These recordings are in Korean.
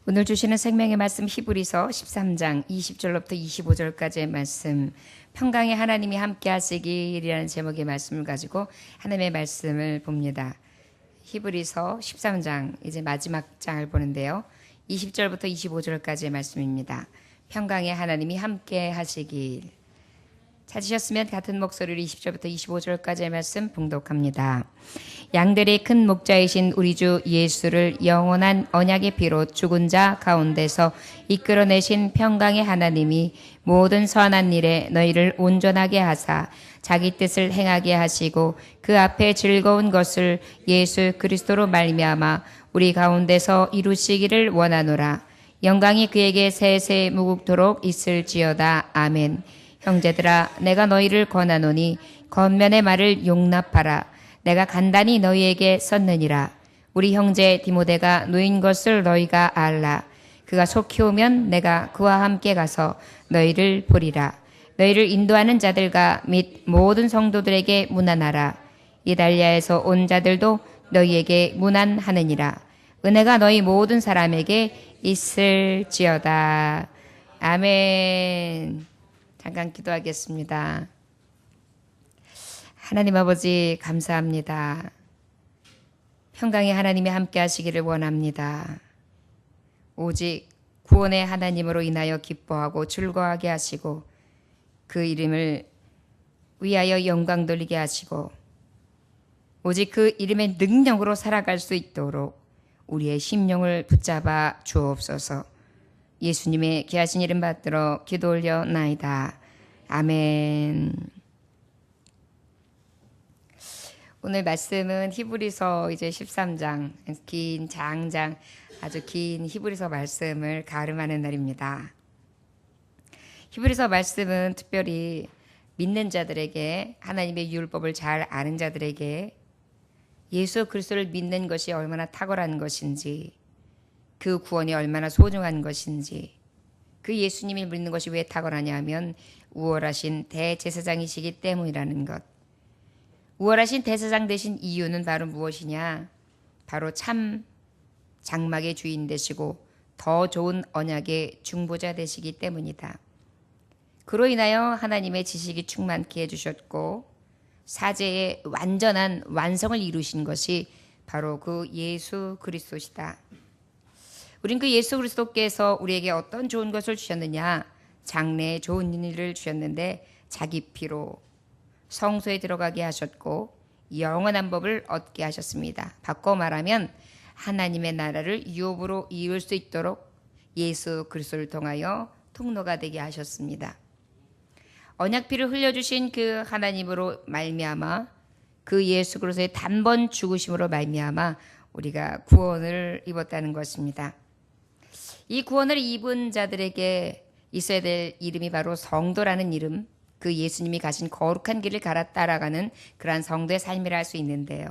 오늘 주시는 생명의 말씀 히브리서 13장 20절로부터 25절까지의 말씀, 평강의 하나님이 함께 하시기라는 제목의 말씀을 가지고 하나님의 말씀을 봅니다. 히브리서 13장 이제 마지막 장을 보는데요. 20절부터 25절까지의 말씀입니다. 평강의 하나님이 함께 하시길. 찾으셨으면 같은 목소리로 20절부터 25절까지의 말씀 봉독합니다. 양들의 큰 목자이신 우리 주 예수를 영원한 언약의 피로 죽은 자 가운데서 이끌어내신 평강의 하나님이 모든 선한 일에 너희를 온전하게 하사 자기 뜻을 행하게 하시고 그 앞에 즐거운 것을 예수 그리스도로 말미암아 우리 가운데서 이루시기를 원하노라. 영광이 그에게 세세 무국토록 있을지어다. 아멘. 형제들아, 내가 너희를 권하노니 겉면의 말을 용납하라. 내가 간단히 너희에게 썼느니라. 우리 형제 디모데가 노인 것을 너희가 알라. 그가 속히 오면 내가 그와 함께 가서 너희를 보리라. 너희를 인도하는 자들과 및 모든 성도들에게 문안하라. 이달리아에서 온 자들도 너희에게 문안하느니라. 은혜가 너희 모든 사람에게 있을지어다. 아멘. 잠깐 기도하겠습니다. 하나님 아버지 감사합니다. 평강의 하나님이 함께 하시기를 원합니다. 오직 구원의 하나님으로 인하여 기뻐하고 즐거워하게 하시고 그 이름을 위하여 영광 돌리게 하시고 오직 그 이름의 능력으로 살아갈 수 있도록 우리의 심령을 붙잡아 주옵소서. 예수님의 귀하신 이름 받들어 기도 올려나이다. 아멘. 오늘 말씀은 히브리서 이제 13장, 긴 장장, 아주 긴 히브리서 말씀을 가름하는 날입니다. 히브리서 말씀은 특별히 믿는 자들에게, 하나님의 율법을 잘 아는 자들에게 예수 그리스도를 믿는 것이 얼마나 탁월한 것인지, 그 구원이 얼마나 소중한 것인지, 그 예수님을 믿는 것이 왜 탁월하냐 하면 우월하신 대제사장이시기 때문이라는 것. 우월하신 대제사장 되신 이유는 바로 무엇이냐? 바로 참 장막의 주인 되시고 더 좋은 언약의 중보자 되시기 때문이다. 그로 인하여 하나님의 지식이 충만케 해주셨고 사제의 완전한 완성을 이루신 것이 바로 그 예수 그리스도시다. 우린 그 예수 그리스도께서 우리에게 어떤 좋은 것을 주셨느냐? 장래에 좋은 일을 주셨는데 자기 피로 성소에 들어가게 하셨고 영원한 법을 얻게 하셨습니다. 바꿔 말하면 하나님의 나라를 유업으로 이룰 수 있도록 예수 그리스도를 통하여 통로가 되게 하셨습니다. 언약피를 흘려주신 그 하나님으로 말미암아 그 예수 그리스도의 단번 죽으심으로 말미암아 우리가 구원을 입었다는 것입니다. 이 구원을 입은 자들에게 있어야 될 이름이 바로 성도라는 이름, 그 예수님이 가신 거룩한 길을 갈아 따라가는 그러한 성도의 삶이라 할 수 있는데요.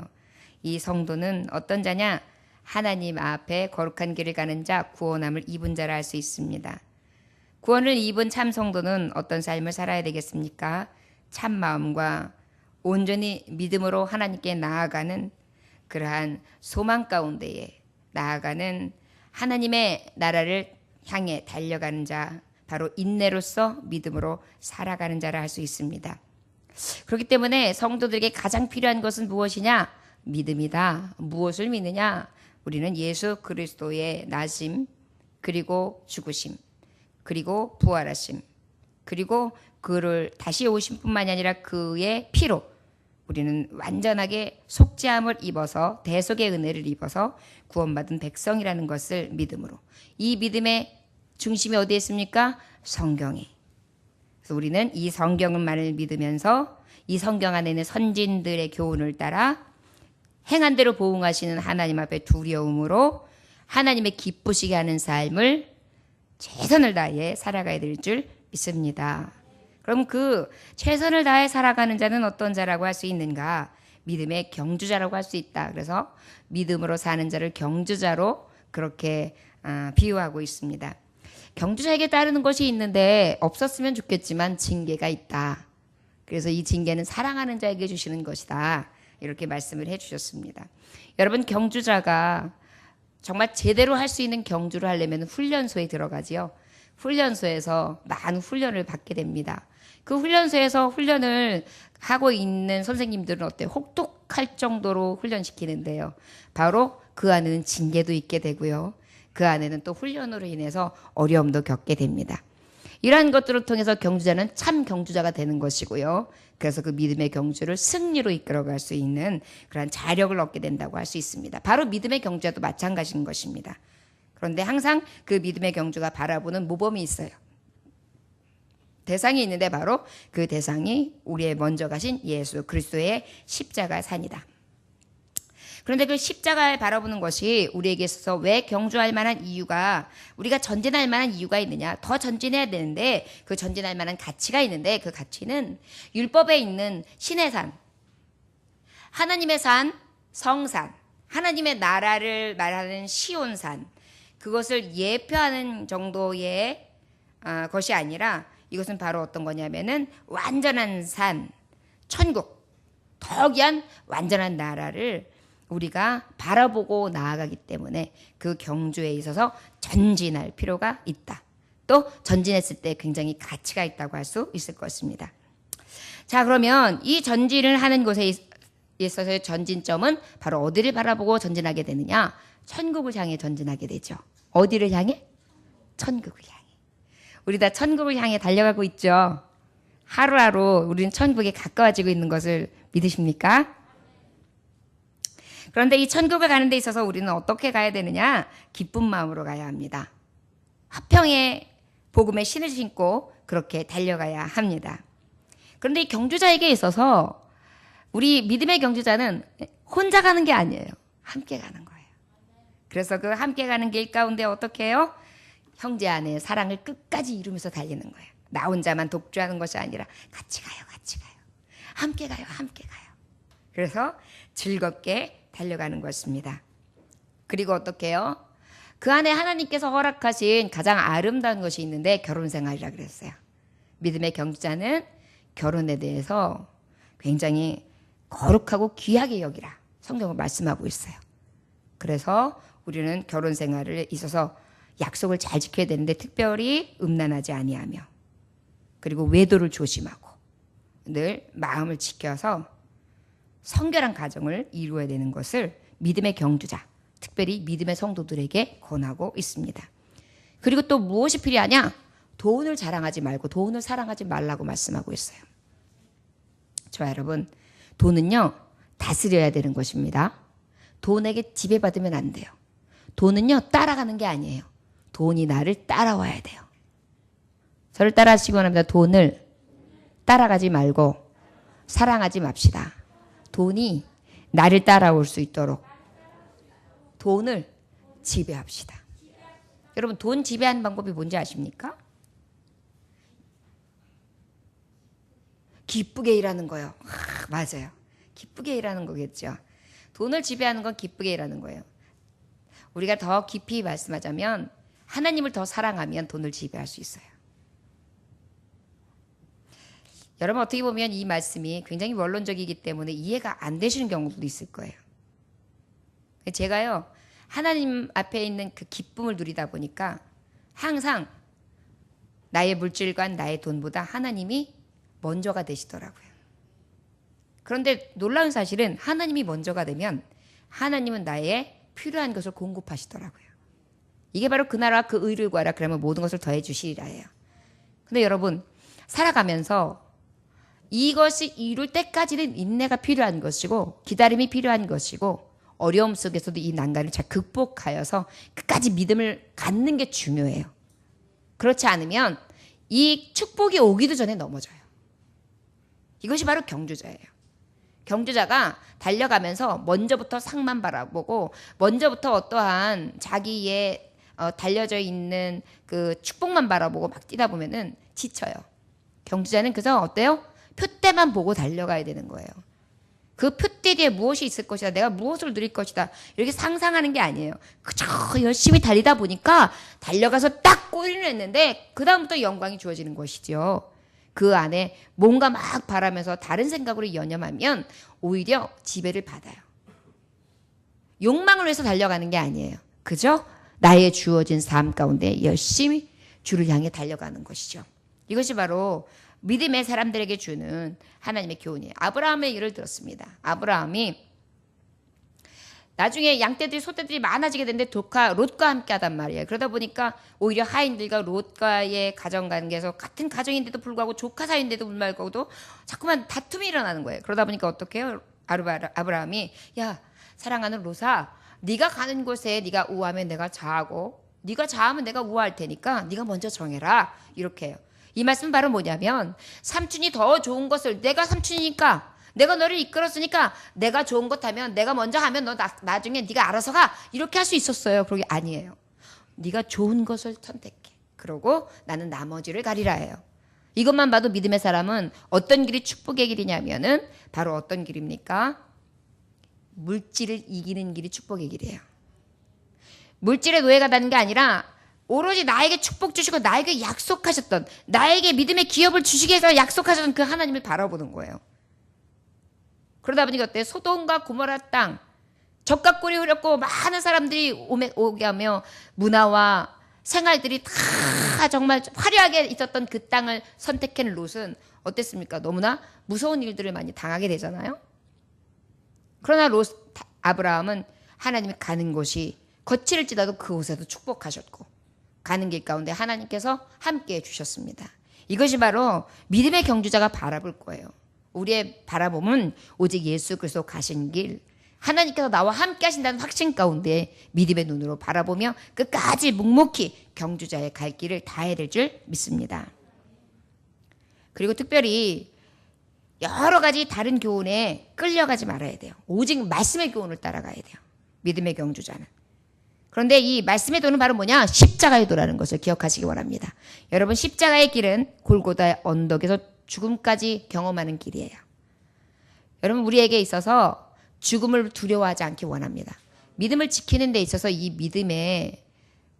이 성도는 어떤 자냐? 하나님 앞에 거룩한 길을 가는 자, 구원함을 입은 자라 할 수 있습니다. 구원을 입은 참 성도는 어떤 삶을 살아야 되겠습니까? 참 마음과 온전히 믿음으로 하나님께 나아가는 그러한 소망 가운데에 나아가는 하나님의 나라를 향해 달려가는 자, 바로 인내로서 믿음으로 살아가는 자라 할 수 있습니다. 그렇기 때문에 성도들에게 가장 필요한 것은 무엇이냐? 믿음이다. 무엇을 믿느냐? 우리는 예수 그리스도의 나심, 그리고 죽으심, 그리고 부활하심, 그리고 그를 다시 오심 뿐만이 아니라 그의 피로 우리는 완전하게 속죄함을 입어서 대속의 은혜를 입어서 구원받은 백성이라는 것을 믿음으로. 이 믿음의 중심이 어디에 있습니까? 성경에. 그래서 우리는 이 성경만을 믿으면서 이 성경 안에 있는 선진들의 교훈을 따라 행한 대로 보응하시는 하나님 앞에 두려움으로 하나님의 기쁘시게 하는 삶을 최선을 다해 살아가야 될 줄 믿습니다. 그럼 그 최선을 다해 살아가는 자는 어떤 자라고 할 수 있는가? 믿음의 경주자라고 할 수 있다. 그래서 믿음으로 사는 자를 경주자로 그렇게 비유하고 있습니다. 경주자에게 따르는 것이 있는데 없었으면 좋겠지만 징계가 있다. 그래서 이 징계는 사랑하는 자에게 주시는 것이다. 이렇게 말씀을 해주셨습니다. 여러분, 경주자가 정말 제대로 할 수 있는 경주를 하려면 훈련소에 들어가지요. 훈련소에서 많은 훈련을 받게 됩니다. 그 훈련소에서 훈련을 하고 있는 선생님들은 어때요? 혹독할 정도로 훈련시키는데요. 바로 그 안에는 징계도 있게 되고요. 그 안에는 또 훈련으로 인해서 어려움도 겪게 됩니다. 이러한 것들을 통해서 경주자는 참 경주자가 되는 것이고요. 그래서 그 믿음의 경주를 승리로 이끌어갈 수 있는 그런 자력을 얻게 된다고 할 수 있습니다. 바로 믿음의 경주자도 마찬가지인 것입니다. 그런데 항상 그 믿음의 경주가 바라보는 모범이 있어요. 대상이 있는데 바로 그 대상이 우리의 먼저 가신 예수 그리스도의 십자가 산이다. 그런데 그 십자가를 바라보는 것이 우리에게 있어서 왜 경주할 만한 이유가, 우리가 전진할 만한 이유가 있느냐, 더 전진해야 되는데 그 전진할 만한 가치가 있는데, 그 가치는 율법에 있는 신의 산, 하나님의 산, 성산, 하나님의 나라를 말하는 시온산, 그것을 예표하는 정도의 것이 아니라 이것은 바로 어떤 거냐면은 완전한 산, 천국, 더 귀한 완전한 나라를 우리가 바라보고 나아가기 때문에 그 경주에 있어서 전진할 필요가 있다. 또 전진했을 때 굉장히 가치가 있다고 할 수 있을 것입니다. 자, 그러면 이 전진을 하는 곳에 있어서의 전진점은 바로 어디를 바라보고 전진하게 되느냐? 천국을 향해 전진하게 되죠. 어디를 향해? 천국을 향해. 우리 다 천국을 향해 달려가고 있죠. 하루하루 우리는 천국에 가까워지고 있는 것을 믿으십니까? 그런데 이 천국을 가는 데 있어서 우리는 어떻게 가야 되느냐? 기쁜 마음으로 가야 합니다. 화평의 복음의 신을 신고 그렇게 달려가야 합니다. 그런데 이 경주자에게 있어서 우리 믿음의 경주자는 혼자 가는 게 아니에요. 함께 가는 거예요. 그래서 그 함께 가는 길 가운데 어떻게 해요? 형제 안에 사랑을 끝까지 이루면서 달리는 거예요. 나 혼자만 독주하는 것이 아니라 같이 가요, 같이 가요. 함께 가요, 함께 가요. 그래서 즐겁게 달려가는 것입니다. 그리고 어떻게 해요? 그 안에 하나님께서 허락하신 가장 아름다운 것이 있는데 결혼 생활이라 그랬어요. 믿음의 경주자는 결혼에 대해서 굉장히 거룩하고 귀하게 여기라 성경은 말씀하고 있어요. 그래서 우리는 결혼 생활에 있어서 약속을 잘 지켜야 되는데 특별히 음란하지 아니하며 그리고 외도를 조심하고 늘 마음을 지켜서 성결한 가정을 이루어야 되는 것을 믿음의 경주자, 특별히 믿음의 성도들에게 권하고 있습니다. 그리고 또 무엇이 필요하냐? 돈을 자랑하지 말고 돈을 사랑하지 말라고 말씀하고 있어요. 좋아요, 여러분. 돈은요, 다스려야 되는 것입니다. 돈에게 지배받으면 안 돼요. 돈은요, 따라가는 게 아니에요. 돈이 나를 따라와야 돼요. 저를 따라하시기 원합니다. 돈을 따라가지 말고 사랑하지 맙시다. 돈이 나를 따라올 수 있도록 돈을 지배합시다. 여러분, 돈 지배하는 방법이 뭔지 아십니까? 기쁘게 일하는 거요. 맞아요. 기쁘게 일하는 거겠죠. 돈을 지배하는 건 기쁘게 일하는 거예요. 우리가 더 깊이 말씀하자면 하나님을 더 사랑하면 돈을 지배할 수 있어요. 여러분, 어떻게 보면 이 말씀이 굉장히 원론적이기 때문에 이해가 안 되시는 경우도 있을 거예요. 제가요, 하나님 앞에 있는 그 기쁨을 누리다 보니까 항상 나의 물질과 나의 돈보다 하나님이 먼저가 되시더라고요. 그런데 놀라운 사실은 하나님이 먼저가 되면 하나님은 나의 필요한 것을 공급하시더라고요. 이게 바로 그 나라와 그 의를 구하라 그러면 모든 것을 더해 주시리라예요. 근데 여러분, 살아가면서 이것이 이룰 때까지는 인내가 필요한 것이고 기다림이 필요한 것이고 어려움 속에서도 이 난간을 잘 극복하여서 끝까지 믿음을 갖는 게 중요해요. 그렇지 않으면 이 축복이 오기도 전에 넘어져요. 이것이 바로 경주자예요. 경주자가 달려가면서 먼저부터 상만 바라보고 먼저부터 어떠한 자기의 달려져 있는 그 축복만 바라보고 막 뛰다 보면은 지쳐요. 경주자는 그래서 어때요? 표대만 보고 달려가야 되는 거예요. 그 표대 뒤에 무엇이 있을 것이다. 내가 무엇을 누릴 것이다. 이렇게 상상하는 게 아니에요. 그저 열심히 달리다 보니까 달려가서 딱 골인을 했는데 그 다음부터 영광이 주어지는 것이죠. 그 안에 뭔가 막 바라면서 다른 생각으로 연연하면 오히려 지배를 받아요. 욕망을 위해서 달려가는 게 아니에요. 그저 나의 주어진 삶 가운데 열심히 주를 향해 달려가는 것이죠. 이것이 바로 믿음의 사람들에게 주는 하나님의 교훈이에요. 아브라함의 일을 들었습니다. 아브라함이 나중에 양떼들이 소떼들이 많아지게 됐는데 롯과 함께 하단 말이에요. 그러다 보니까 오히려 하인들과 롯과의 가정관계에서 같은 가정인데도 불구하고 조카 사이인데도 불구하고도 자꾸만 다툼이 일어나는 거예요. 그러다 보니까 어떻게 해요? 아브라함이 야 사랑하는 롯아 네가 가는 곳에 네가 우하면 내가 좌하고 네가 좌하면 내가 우할 테니까 네가 먼저 정해라. 이렇게 해요. 이 말씀은 바로 뭐냐면 삼촌이 더 좋은 것을 내가 삼촌이니까 내가 너를 이끌었으니까 내가 좋은 것 하면 내가 먼저 하면 너 나중에 네가 알아서 가. 이렇게 할 수 있었어요. 그러게 아니에요. 네가 좋은 것을 선택해. 그러고 나는 나머지를 가리라 해요. 이것만 봐도 믿음의 사람은 어떤 길이 축복의 길이냐면은 바로 어떤 길입니까? 물질을 이기는 길이 축복의 길이에요. 물질의 노예가 되는 게 아니라 오로지 나에게 축복 주시고 나에게 약속하셨던 나에게 믿음의 기업을 주시기 위해서 약속하셨던 그 하나님을 바라보는 거예요. 그러다 보니까 어때요? 소돔과 고모라 땅 적각골이 흐렸고 많은 사람들이 오게 하며 문화와 생활들이 다 정말 화려하게 있었던 그 땅을 선택한 롯은 어땠습니까? 너무나 무서운 일들을 많이 당하게 되잖아요. 그러나 아브라함은 하나님이 가는 곳이 거칠을지라도 그곳에도 축복하셨고 가는 길 가운데 하나님께서 함께해 주셨습니다. 이것이 바로 믿음의 경주자가 바라볼 거예요. 우리의 바라봄은 오직 예수 그리스도 가신 길 하나님께서 나와 함께 하신다는 확신 가운데 믿음의 눈으로 바라보며 끝까지 묵묵히 경주자의 갈 길을 다해야 될 줄 믿습니다. 그리고 특별히 여러 가지 다른 교훈에 끌려가지 말아야 돼요. 오직 말씀의 교훈을 따라가야 돼요. 믿음의 경주자는. 그런데 이 말씀의 도는 바로 뭐냐? 십자가의 도라는 것을 기억하시기 바랍니다. 여러분 십자가의 길은 골고다의 언덕에서 죽음까지 경험하는 길이에요. 여러분 우리에게 있어서 죽음을 두려워하지 않기 원합니다. 믿음을 지키는 데 있어서 이 믿음의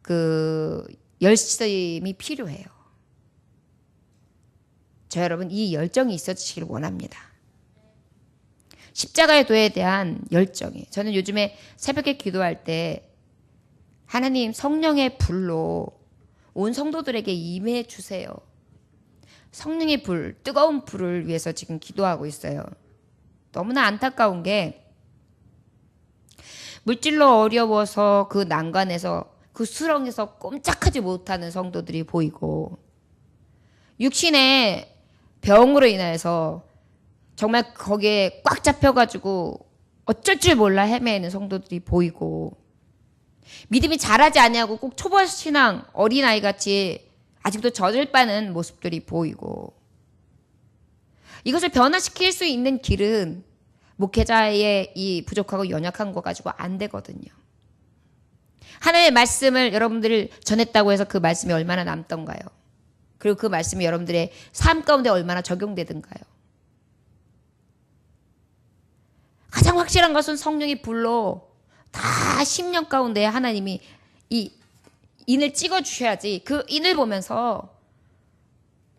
그 열심이 필요해요. 저 여러분 이 열정이 있어지시길 원합니다. 십자가의 도에 대한 열정이 저는 요즘에 새벽에 기도할 때 하나님 성령의 불로 온 성도들에게 임해 주세요. 성령의 불, 뜨거운 불을 위해서 지금 기도하고 있어요. 너무나 안타까운 게 물질로 어려워서 그 난관에서 그 수렁에서 꼼짝하지 못하는 성도들이 보이고 육신의 병으로 인해서 정말 거기에 꽉 잡혀가지고 어쩔 줄 몰라 헤매는 성도들이 보이고 믿음이 자라지 아니하고 꼭 초보신앙 어린아이같이 아직도 젖을 빠는 모습들이 보이고 이것을 변화시킬 수 있는 길은 목회자의 이 부족하고 연약한 거 가지고 안 되거든요. 하나님의 말씀을 여러분들이 전했다고 해서 그 말씀이 얼마나 남던가요? 그리고 그 말씀이 여러분들의 삶 가운데 얼마나 적용되던가요? 가장 확실한 것은 성령이 불로 다 10년 가운데 하나님이 이 인을 찍어주셔야지 그 인을 보면서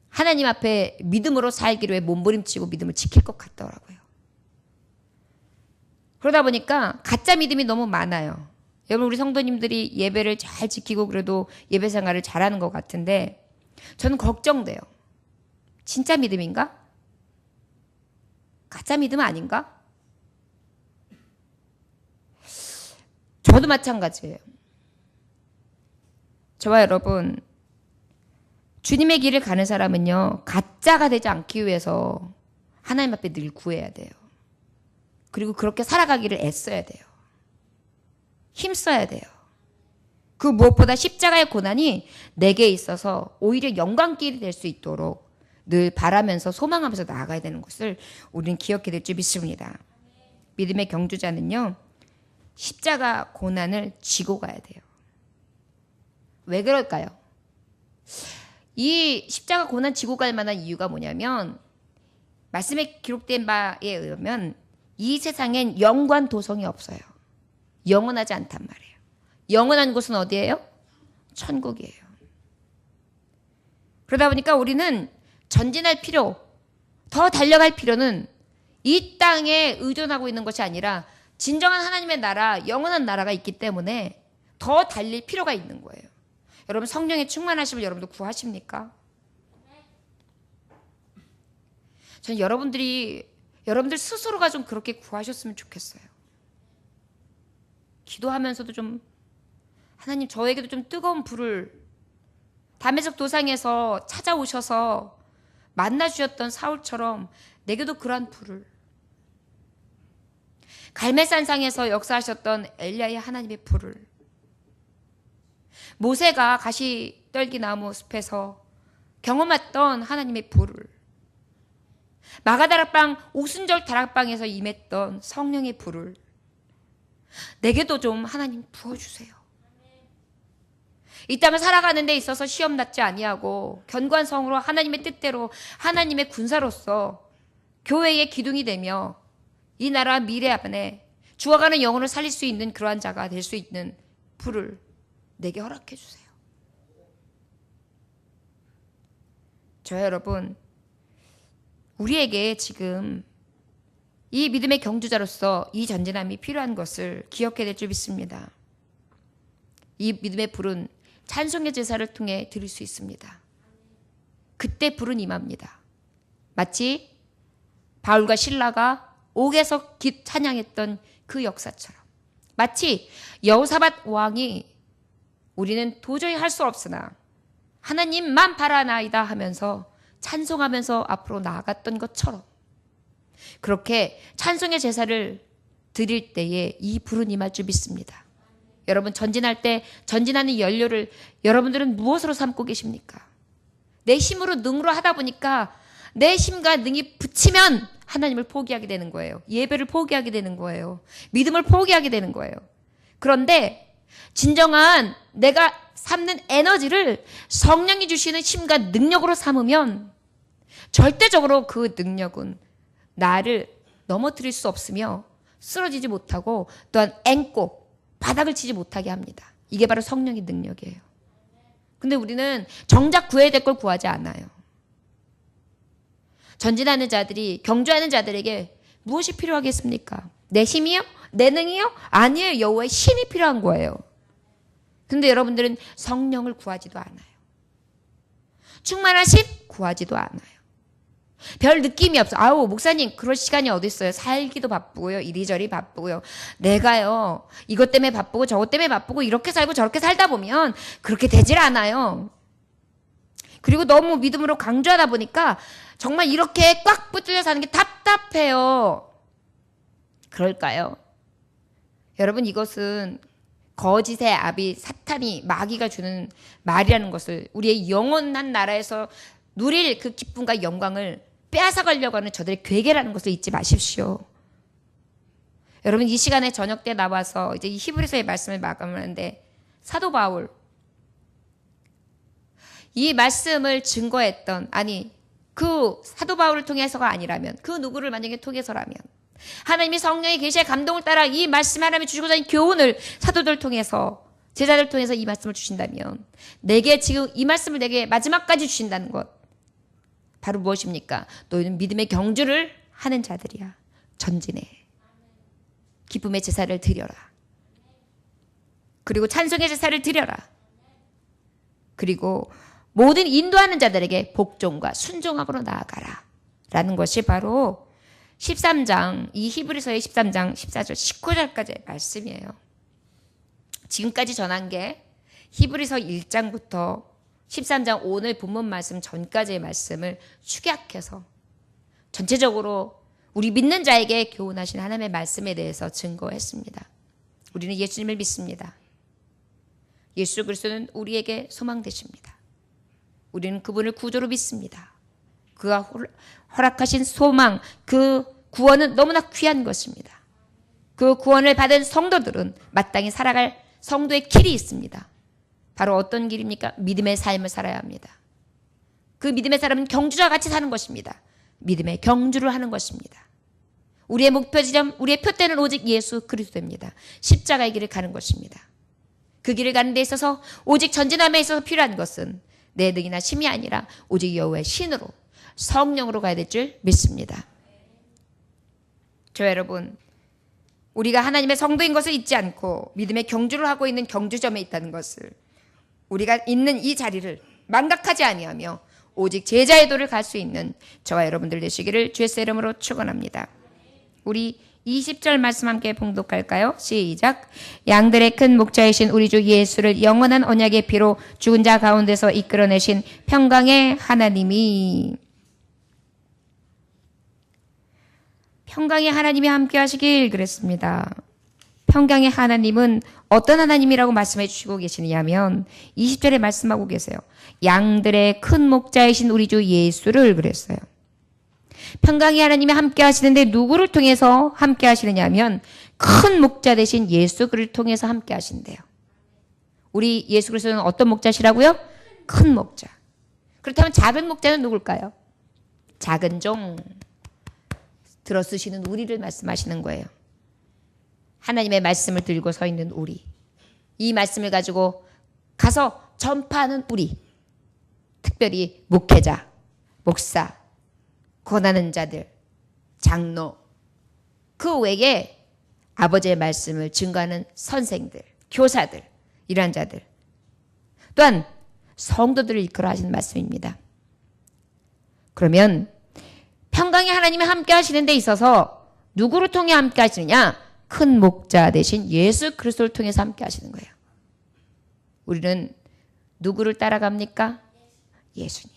하나님 앞에 믿음으로 살기로 해 몸부림치고 믿음을 지킬 것 같더라고요. 그러다 보니까 가짜 믿음이 너무 많아요. 여러분 우리 성도님들이 예배를 잘 지키고 그래도 예배 생활을 잘하는 것 같은데 저는 걱정돼요. 진짜 믿음인가? 가짜 믿음 아닌가? 저도 마찬가지예요. 저와 여러분 주님의 길을 가는 사람은요 가짜가 되지 않기 위해서 하나님 앞에 늘 구해야 돼요. 그리고 그렇게 살아가기를 애써야 돼요. 힘써야 돼요. 그 무엇보다 십자가의 고난이 내게 있어서 오히려 영광길이 될 수 있도록 늘 바라면서 소망하면서 나아가야 되는 것을 우리는 기억해야 될 줄 믿습니다. 믿음의 경주자는요 십자가 고난을 지고 가야 돼요. 왜 그럴까요? 이 십자가 고난 지고 갈 만한 이유가 뭐냐면 말씀에 기록된 바에 의하면 이 세상엔 영관 도성이 없어요. 영원하지 않단 말이에요. 영원한 곳은 어디예요? 천국이에요. 그러다 보니까 우리는 전진할 필요, 더 달려갈 필요는 이 땅에 의존하고 있는 것이 아니라 진정한 하나님의 나라, 영원한 나라가 있기 때문에 더 달릴 필요가 있는 거예요. 여러분 성령의 충만하심을 여러분도 구하십니까? 저는 여러분들 스스로가 좀 그렇게 구하셨으면 좋겠어요. 기도하면서도 좀 하나님 저에게도 좀 뜨거운 불을 다메섹 도상에서 찾아오셔서 만나주셨던 사울처럼 내게도 그러한 불을, 갈멜산상에서 역사하셨던 엘리야의 하나님의 불을, 모세가 가시떨기 나무 숲에서 경험했던 하나님의 불을, 마가다락방 오순절 다락방에서 임했던 성령의 불을 내게도 좀 하나님 부어주세요. 이 땅을 살아가는 데 있어서 시험 낫지 아니하고 견고한 성으로 하나님의 뜻대로 하나님의 군사로서 교회의 기둥이 되며 이 나라 미래 안에 죽어가는 영혼을 살릴 수 있는 그러한 자가 될 수 있는 불을 내게 허락해 주세요. 저 여러분, 우리에게 지금 이 믿음의 경주자로서 이 전진함이 필요한 것을 기억해야 될 줄 믿습니다. 이 믿음의 불은 찬송의 제사를 통해 드릴 수 있습니다. 그때 불은 임합니다. 마치 바울과 실라가 옥에서 찬양했던 그 역사처럼, 마치 여호사밧 왕이 우리는 도저히 할 수 없으나 하나님만 바라나이다 하면서 찬송하면서 앞으로 나아갔던 것처럼, 그렇게 찬송의 제사를 드릴 때에 이 불은 임할 줄 믿습니다. 여러분 전진할 때 전진하는 연료를 여러분들은 무엇으로 삼고 계십니까? 내 힘으로 능으로 하다 보니까 내 힘과 능이 붙이면 하나님을 포기하게 되는 거예요. 예배를 포기하게 되는 거예요. 믿음을 포기하게 되는 거예요. 그런데 진정한 내가 삼는 에너지를 성령이 주시는 힘과 능력으로 삼으면 절대적으로 그 능력은 나를 넘어뜨릴 수 없으며 쓰러지지 못하고 또한 앵꼬 바닥을 치지 못하게 합니다. 이게 바로 성령의 능력이에요. 근데 우리는 정작 구해야 될 걸 구하지 않아요. 전진하는 자들이, 경주하는 자들에게 무엇이 필요하겠습니까? 내 힘이요? 내 능이요? 아니에요. 여호와의 신이 필요한 거예요. 근데 여러분들은 성령을 구하지도 않아요. 충만하신 구하지도 않아요. 별 느낌이 없어. 아우 목사님 그럴 시간이 어디 있어요. 살기도 바쁘고요. 이리저리 바쁘고요. 내가요 이것 때문에 바쁘고 저것 때문에 바쁘고 이렇게 살고 저렇게 살다 보면 그렇게 되질 않아요. 그리고 너무 믿음으로 강조하다 보니까 정말 이렇게 꽉 붙들려 사는 게 답답해요. 그럴까요? 여러분 이것은 거짓의 아비 사탄이 마귀가 주는 말이라는 것을, 우리의 영원한 나라에서 누릴 그 기쁨과 영광을 빼앗아가려고 하는 저들의 괴계라는 것을 잊지 마십시오. 여러분 이 시간에 저녁 때 나와서 이제 이 히브리서의 말씀을 마감하는데, 사도 바울 이 말씀을 증거했던, 아니 그 사도 바울을 통해서가 아니라면 그 누구를 만약에 통해서라면, 하나님이 성령의 계시의 감동을 따라 이 말씀 하나님이 주시고자 하는 교훈을 사도들 통해서, 제자들 통해서 이 말씀을 주신다면, 내게 지금 이 말씀을 내게 마지막까지 주신다는 것, 바로 무엇입니까? 너희는 믿음의 경주를 하는 자들이야. 전진해. 기쁨의 제사를 드려라. 그리고 찬송의 제사를 드려라. 그리고 모든 인도하는 자들에게 복종과 순종함으로 나아가라. 라는 것이 바로 13장, 이 히브리서의 13장 14절 19절까지의 말씀이에요. 지금까지 전한 게 히브리서 1장부터 13장 오늘 본문 말씀 전까지의 말씀을 축약해서 전체적으로 우리 믿는 자에게 교훈하신 하나님의 말씀에 대해서 증거했습니다. 우리는 예수님을 믿습니다. 예수 그리스도는 우리에게 소망 되십니다. 우리는 그분을 구주로 믿습니다. 그가 허락하신 소망, 그 구원은 너무나 귀한 것입니다. 그 구원을 받은 성도들은 마땅히 살아갈 성도의 길이 있습니다. 바로 어떤 길입니까? 믿음의 삶을 살아야 합니다. 그 믿음의 삶은 경주자와 같이 사는 것입니다. 믿음의 경주를 하는 것입니다. 우리의 목표 지점, 우리의 표대는 오직 예수 그리스도입니다. 십자가의 길을 가는 것입니다. 그 길을 가는 데 있어서 오직 전진함에 있어서 필요한 것은 내 능이나 힘이 아니라 오직 여호와의 신으로, 성령으로 가야 될 줄 믿습니다. 저 여러분, 우리가 하나님의 성도인 것을 잊지 않고 믿음의 경주를 하고 있는 경주점에 있다는 것을, 우리가 있는 이 자리를 망각하지 아니하며 오직 제자의 도를 갈 수 있는 저와 여러분들 되시기를 주의 이름으로 축원합니다. 우리 20절 말씀 함께 봉독할까요? 시작. 양들의 큰 목자이신 우리 주 예수를 영원한 언약의 피로 죽은 자 가운데서 이끌어내신 평강의 하나님이 함께 하시길 그랬습니다. 평강의 하나님은 어떤 하나님이라고 말씀해 주시고 계시냐면 20절에 말씀하고 계세요. 양들의 큰 목자이신 우리 주 예수를 그랬어요. 평강의 하나님이 함께 하시는데 누구를 통해서 함께 하시느냐면 큰 목자 되신 예수 그리스도를 통해서 함께 하신대요. 우리 예수 그리스도는 어떤 목자시라고요? 큰 목자. 그렇다면 작은 목자는 누굴까요? 작은 종. 들어쓰시는 우리를 말씀하시는 거예요. 하나님의 말씀을 들고 서 있는 우리. 이 말씀을 가지고 가서 전파하는 우리. 특별히 목회자, 목사, 권하는 자들, 장로, 그 외에 아버지의 말씀을 증거하는 선생들, 교사들, 이러한 자들, 또한 성도들을 이끌어 하시는 말씀입니다. 그러면 평강의 하나님이 함께 하시는 데 있어서 누구를 통해 함께 하시느냐? 큰 목자 되신 예수 그리스도를 통해서 함께 하시는 거예요. 우리는 누구를 따라갑니까? 예수님.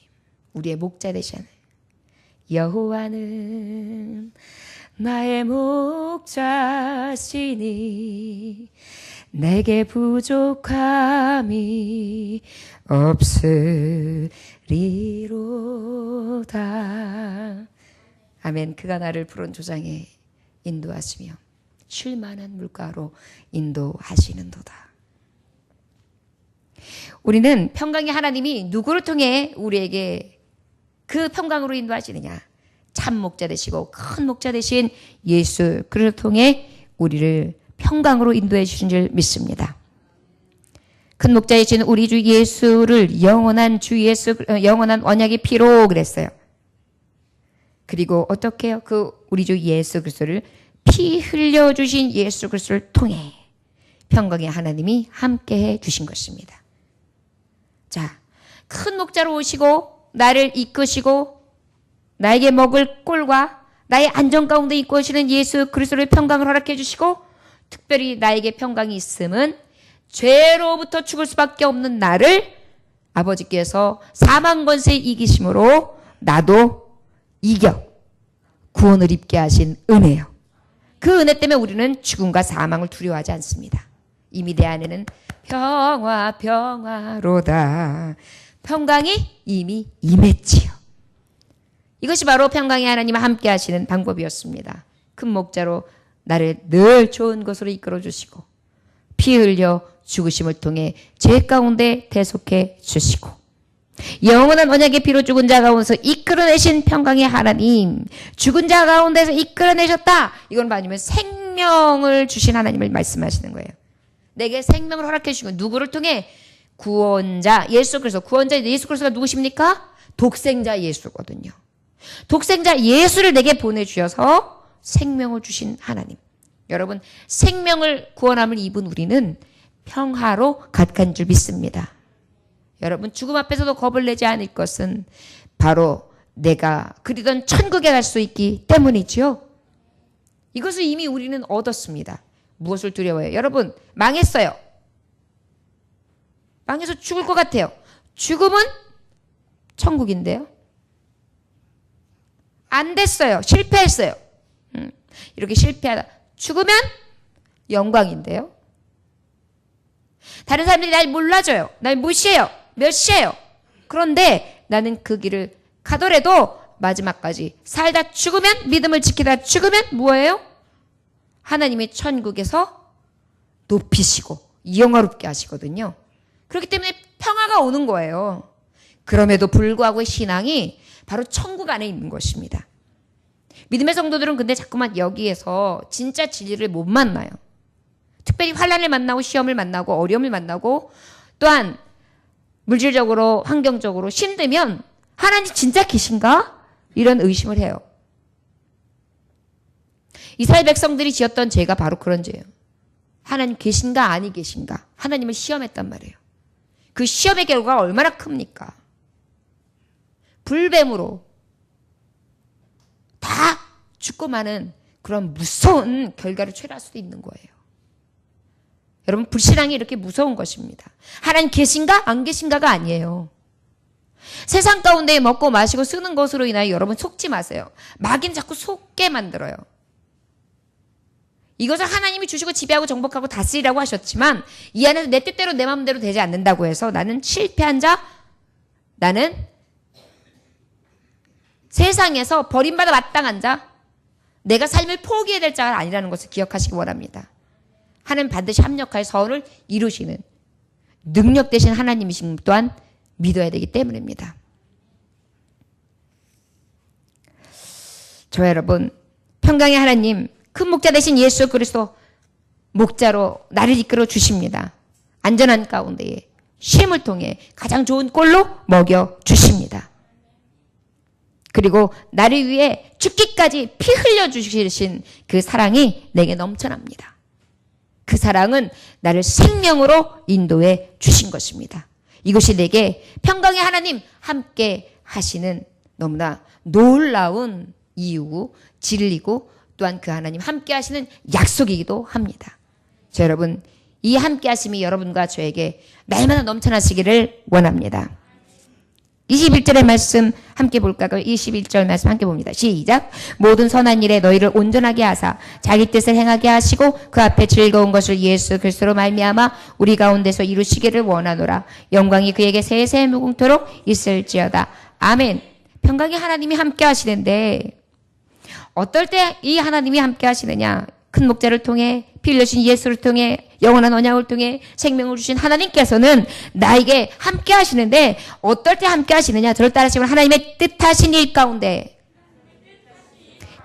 우리의 목자 되시는 여호와는 나의 목자시니 내게 부족함이 없으리로다. 아멘. 그가 나를 푸른 조장에 인도하시며 쉴 만한 물가로 인도하시는도다. 우리는 평강의 하나님이 누구를 통해 우리에게 그 평강으로 인도하시느냐? 참 목자 되시고 큰 목자 되신 예수 그를 통해 우리를 평강으로 인도해 주신 줄 믿습니다. 큰 목자이신 우리 주 예수를 영원한 언약의 피로 그랬어요. 그리고 어떻게 해요? 그 우리 주 예수 그리스도를 피 흘려 주신 예수 그리스도를 통해 평강의 하나님이 함께해 주신 것입니다. 자, 큰 목자로 오시고 나를 이끄시고 나에게 먹을 꼴과 나의 안전 가운데 이끄시는 예수 그리스도의 평강을 허락해 주시고 특별히 나에게 평강이 있음은 죄로부터 죽을 수밖에 없는 나를 아버지께서 사망 권세 이기심으로 나도 이겨 구원을 입게 하신 은혜요. 그 은혜 때문에 우리는 죽음과 사망을 두려워하지 않습니다. 이미 내 안에는 평화로다. 평강이 이미 임했지요. 이것이 바로 평강의 하나님과 함께 하시는 방법이었습니다. 큰 목자로 나를 늘 좋은 곳으로 이끌어 주시고 피 흘려 죽으심을 통해 죄 가운데 대속해 주시고 영원한 언약의 피로 죽은 자 가운데서 이끌어내신 평강의 하나님, 죽은 자 가운데서 이끌어내셨다. 이건 뭐냐면 생명을 주신 하나님을 말씀하시는 거예요. 내게 생명을 허락해 주시고 누구를 통해? 구원자 예수 그리스도. 구원자 예수 그리스도가 누구십니까? 독생자 예수거든요. 독생자 예수를 내게 보내주셔서 생명을 주신 하나님. 여러분, 생명을 구원함을 입은 우리는 평화로 가득한 줄 믿습니다. 여러분, 죽음 앞에서도 겁을 내지 않을 것은 바로 내가 그리던 천국에 갈 수 있기 때문이지요. 이것을 이미 우리는 얻었습니다. 무엇을 두려워해요? 여러분, 망했어요. 망해서 죽을 것 같아요. 죽음은 천국인데요. 안 됐어요. 실패했어요. 이렇게 실패하다 죽으면 영광인데요. 다른 사람들이 날 몰라줘요. 날 무시해요. 멸시해요. 그런데 나는 그 길을 가더라도 마지막까지 살다 죽으면, 믿음을 지키다 죽으면 뭐예요? 하나님의 천국에서 높이시고 영화롭게 하시거든요. 그렇기 때문에 평화가 오는 거예요. 그럼에도 불구하고 신앙이 바로 천국 안에 있는 것입니다. 믿음의 성도들은 근데 자꾸만 여기에서 진짜 진리를 못 만나요. 특별히 환난을 만나고 시험을 만나고 어려움을 만나고 또한 물질적으로 환경적으로 힘들면 하나님 진짜 계신가? 이런 의심을 해요. 이스라엘 백성들이 지었던 죄가 바로 그런 죄예요. 하나님 계신가 아니 계신가 하나님을 시험했단 말이에요. 그 시험의 결과가 얼마나 큽니까? 불뱀으로 다 죽고 마는 그런 무서운 결과를 초래할 수도 있는 거예요. 여러분, 불신앙이 이렇게 무서운 것입니다. 하나님 계신가 안 계신가가 아니에요. 세상 가운데 먹고 마시고 쓰는 것으로 인하여 여러분 속지 마세요. 마귀는 자꾸 속게 만들어요. 이것을 하나님이 주시고 지배하고 정복하고 다스리라고 하셨지만 이 안에서 내 뜻대로 내 마음대로 되지 않는다고 해서 나는 실패한 자, 나는 세상에서 버림받아 마땅한 자, 내가 삶을 포기해야 될 자가 아니라는 것을 기억하시기 원합니다. 하나님 반드시 합력하여 선을 이루시는 능력 되신 하나님이신 또한 믿어야 되기 때문입니다. 저 여러분, 평강의 하나님, 큰 목자 되신 예수 그리스도 목자로 나를 이끌어 주십니다. 안전한 가운데에 쉼을 통해 가장 좋은 꼴로 먹여 주십니다. 그리고 나를 위해 죽기까지 피 흘려 주시신 그 사랑이 내게 넘쳐납니다. 그 사랑은 나를 생명으로 인도해 주신 것입니다. 이것이 내게 평강의 하나님 함께 하시는 너무나 놀라운 이유, 진리고 또한 그 하나님 함께 하시는 약속이기도 합니다. 자, 여러분, 이 함께 하심이 여러분과 저에게 날마다 넘쳐나시기를 원합니다. 21절의 말씀 함께 볼까요? 21절 말씀 함께 봅니다. 시작. 모든 선한 일에 너희를 온전하게 하사 자기 뜻을 행하게 하시고 그 앞에 즐거운 것을 예수 그리스도로 말미암아 우리 가운데서 이루시기를 원하노라. 영광이 그에게 세세 무궁토록 있을지어다. 아멘. 평강의 하나님이 함께 하시는데 어떨 때 이 하나님이 함께 하시느냐? 큰 목자를 통해 피 흘려신 예수를 통해 영원한 언약을 통해 생명을 주신 하나님께서는 나에게 함께 하시는데 어떨 때 함께 하시느냐? 저를 따르시면 하나님의 뜻하신 일 가운데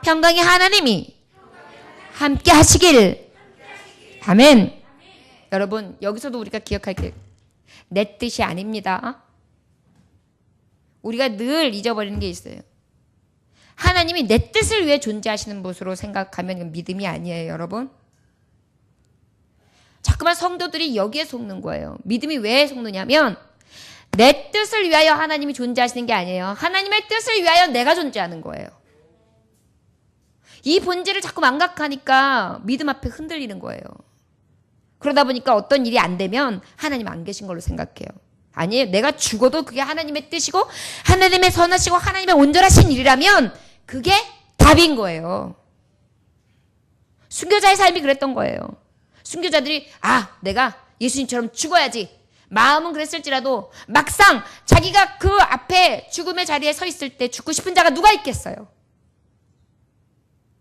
평강의 하나님이 함께 하시길. 아멘. 여러분, 여기서도 우리가 기억할 게 내 뜻이 아닙니다. 우리가 늘 잊어버리는 게 있어요. 하나님이 내 뜻을 위해 존재하시는 것으로 생각하면 믿음이 아니에요, 여러분. 자꾸만 성도들이 여기에 속는 거예요. 믿음이 왜 속느냐면 내 뜻을 위하여 하나님이 존재하시는 게 아니에요. 하나님의 뜻을 위하여 내가 존재하는 거예요. 이 본질을 자꾸 망각하니까 믿음 앞에 흔들리는 거예요. 그러다 보니까 어떤 일이 안 되면 하나님 안 계신 걸로 생각해요. 아니에요. 내가 죽어도 그게 하나님의 뜻이고 하나님의 선하시고 하나님의 온전하신 일이라면 그게 답인 거예요. 순교자의 삶이 그랬던 거예요. 순교자들이 내가 예수님처럼 죽어야지. 마음은 그랬을지라도 막상 자기가 그 앞에 죽음의 자리에 서 있을 때 죽고 싶은 자가 누가 있겠어요?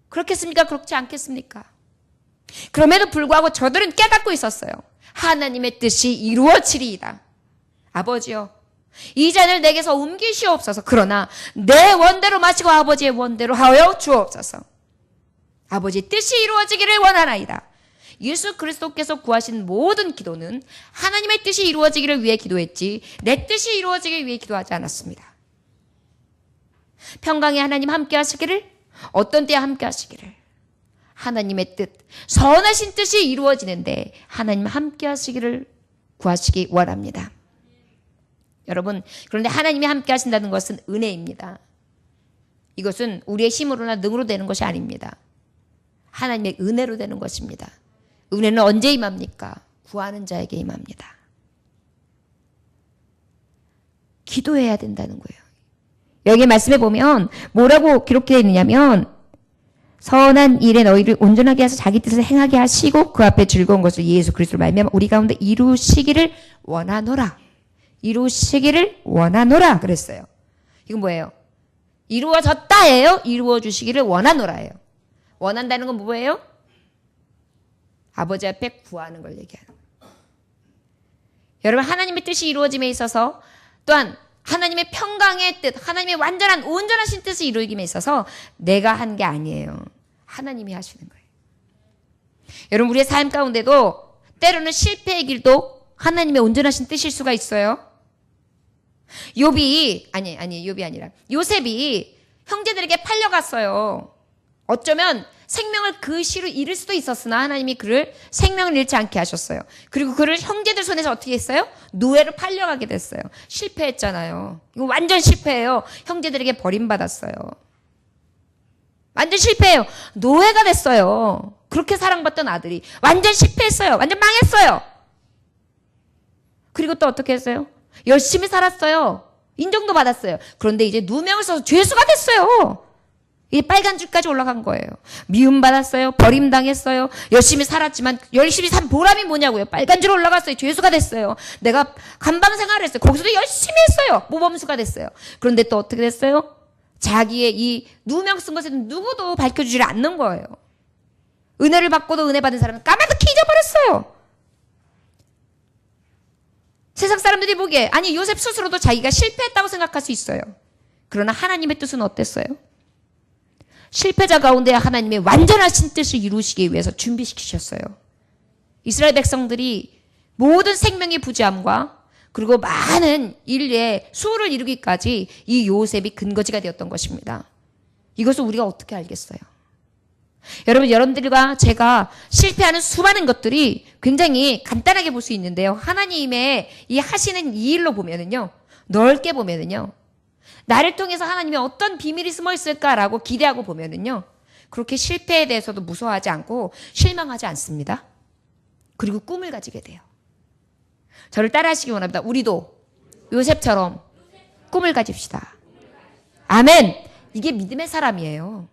그렇겠습니까? 그렇지 않겠습니까? 그럼에도 불구하고 저들은 깨닫고 있었어요. 하나님의 뜻이 이루어지리이다. 아버지여, 이 잔을 내게서 옮기시옵소서. 그러나 내 원대로 마시고 아버지의 원대로 하여 주옵소서. 아버지의 뜻이 이루어지기를 원하나이다. 예수 그리스도께서 구하신 모든 기도는 하나님의 뜻이 이루어지기를 위해 기도했지 내 뜻이 이루어지기 위해 기도하지 않았습니다. 평강의 하나님 함께 하시기를, 어떤 때에 함께 하시기를, 하나님의 뜻, 선하신 뜻이 이루어지는데 하나님 함께 하시기를 구하시기 원합니다. 여러분, 그런데 하나님이 함께 하신다는 것은 은혜입니다. 이것은 우리의 힘으로나 능으로 되는 것이 아닙니다. 하나님의 은혜로 되는 것입니다. 은혜는 언제 임합니까? 구하는 자에게 임합니다. 기도해야 된다는 거예요. 여기 말씀에 보면 뭐라고 기록되어 있느냐면 선한 일에 너희를 온전하게 해서 자기 뜻을 행하게 하시고 그 앞에 즐거운 것을 예수 그리스도로 말미암아 우리 가운데 이루시기를 원하노라. 이루시기를 원하노라 그랬어요. 이건 뭐예요? 이루어졌다예요? 이루어 주시기를 원하노라예요. 원한다는 건 뭐예요? 아버지 앞에 구하는 걸 얘기하는 거예요. 여러분, 하나님의 뜻이 이루어짐에 있어서 또한 하나님의 평강의 뜻, 하나님의 완전한 온전하신 뜻을 이루기에 있어서 내가 한 게 아니에요. 하나님이 하시는 거예요. 여러분, 우리의 삶 가운데도 때로는 실패의 길도 하나님의 온전하신 뜻일 수가 있어요. 요셉이 형제들에게 팔려갔어요. 어쩌면 생명을 그 시로 잃을 수도 있었으나 하나님이 그를 생명을 잃지 않게 하셨어요. 그리고 그를 형제들 손에서 어떻게 했어요? 노예로 팔려가게 됐어요. 실패했잖아요. 이거 완전 실패예요. 형제들에게 버림받았어요. 완전 실패예요. 노예가 됐어요. 그렇게 사랑받던 아들이 완전 실패했어요. 완전 망했어요. 그리고 또 어떻게 했어요? 열심히 살았어요. 인정도 받았어요. 그런데 이제 누명을 써서 죄수가 됐어요. 이 빨간 줄까지 올라간 거예요. 미움받았어요. 버림당했어요. 열심히 살았지만 열심히 산 보람이 뭐냐고요. 빨간 줄 올라갔어요. 죄수가 됐어요. 내가 감방 생활을 했어요. 거기서도 열심히 했어요. 모범수가 됐어요. 그런데 또 어떻게 됐어요? 자기의 이 누명 쓴 것에 누구도 밝혀주지 않는 거예요. 은혜를 받고도 은혜 받은 사람은 까마득히 잊어버렸어요. 세상 사람들이 보기에 아니 요셉 스스로도 자기가 실패했다고 생각할 수 있어요. 그러나 하나님의 뜻은 어땠어요? 실패자 가운데 하나님의 완전하신 뜻을 이루시기 위해서 준비시키셨어요. 이스라엘 백성들이 모든 생명의 부재함과 그리고 많은 인류의 수를 이루기까지 이 요셉이 근거지가 되었던 것입니다. 이것을 우리가 어떻게 알겠어요? 여러분들과 제가 실패하는 수많은 것들이 굉장히 간단하게 볼 수 있는데요. 하나님의 이 하시는 이 일로 보면은요, 넓게 보면은요, 나를 통해서 하나님이 어떤 비밀이 숨어 있을까라고 기대하고 보면은요, 그렇게 실패에 대해서도 무서워하지 않고 실망하지 않습니다. 그리고 꿈을 가지게 돼요. 저를 따라하시기 원합니다. 우리도 요셉처럼 꿈을 가집시다. 아멘. 이게 믿음의 사람이에요.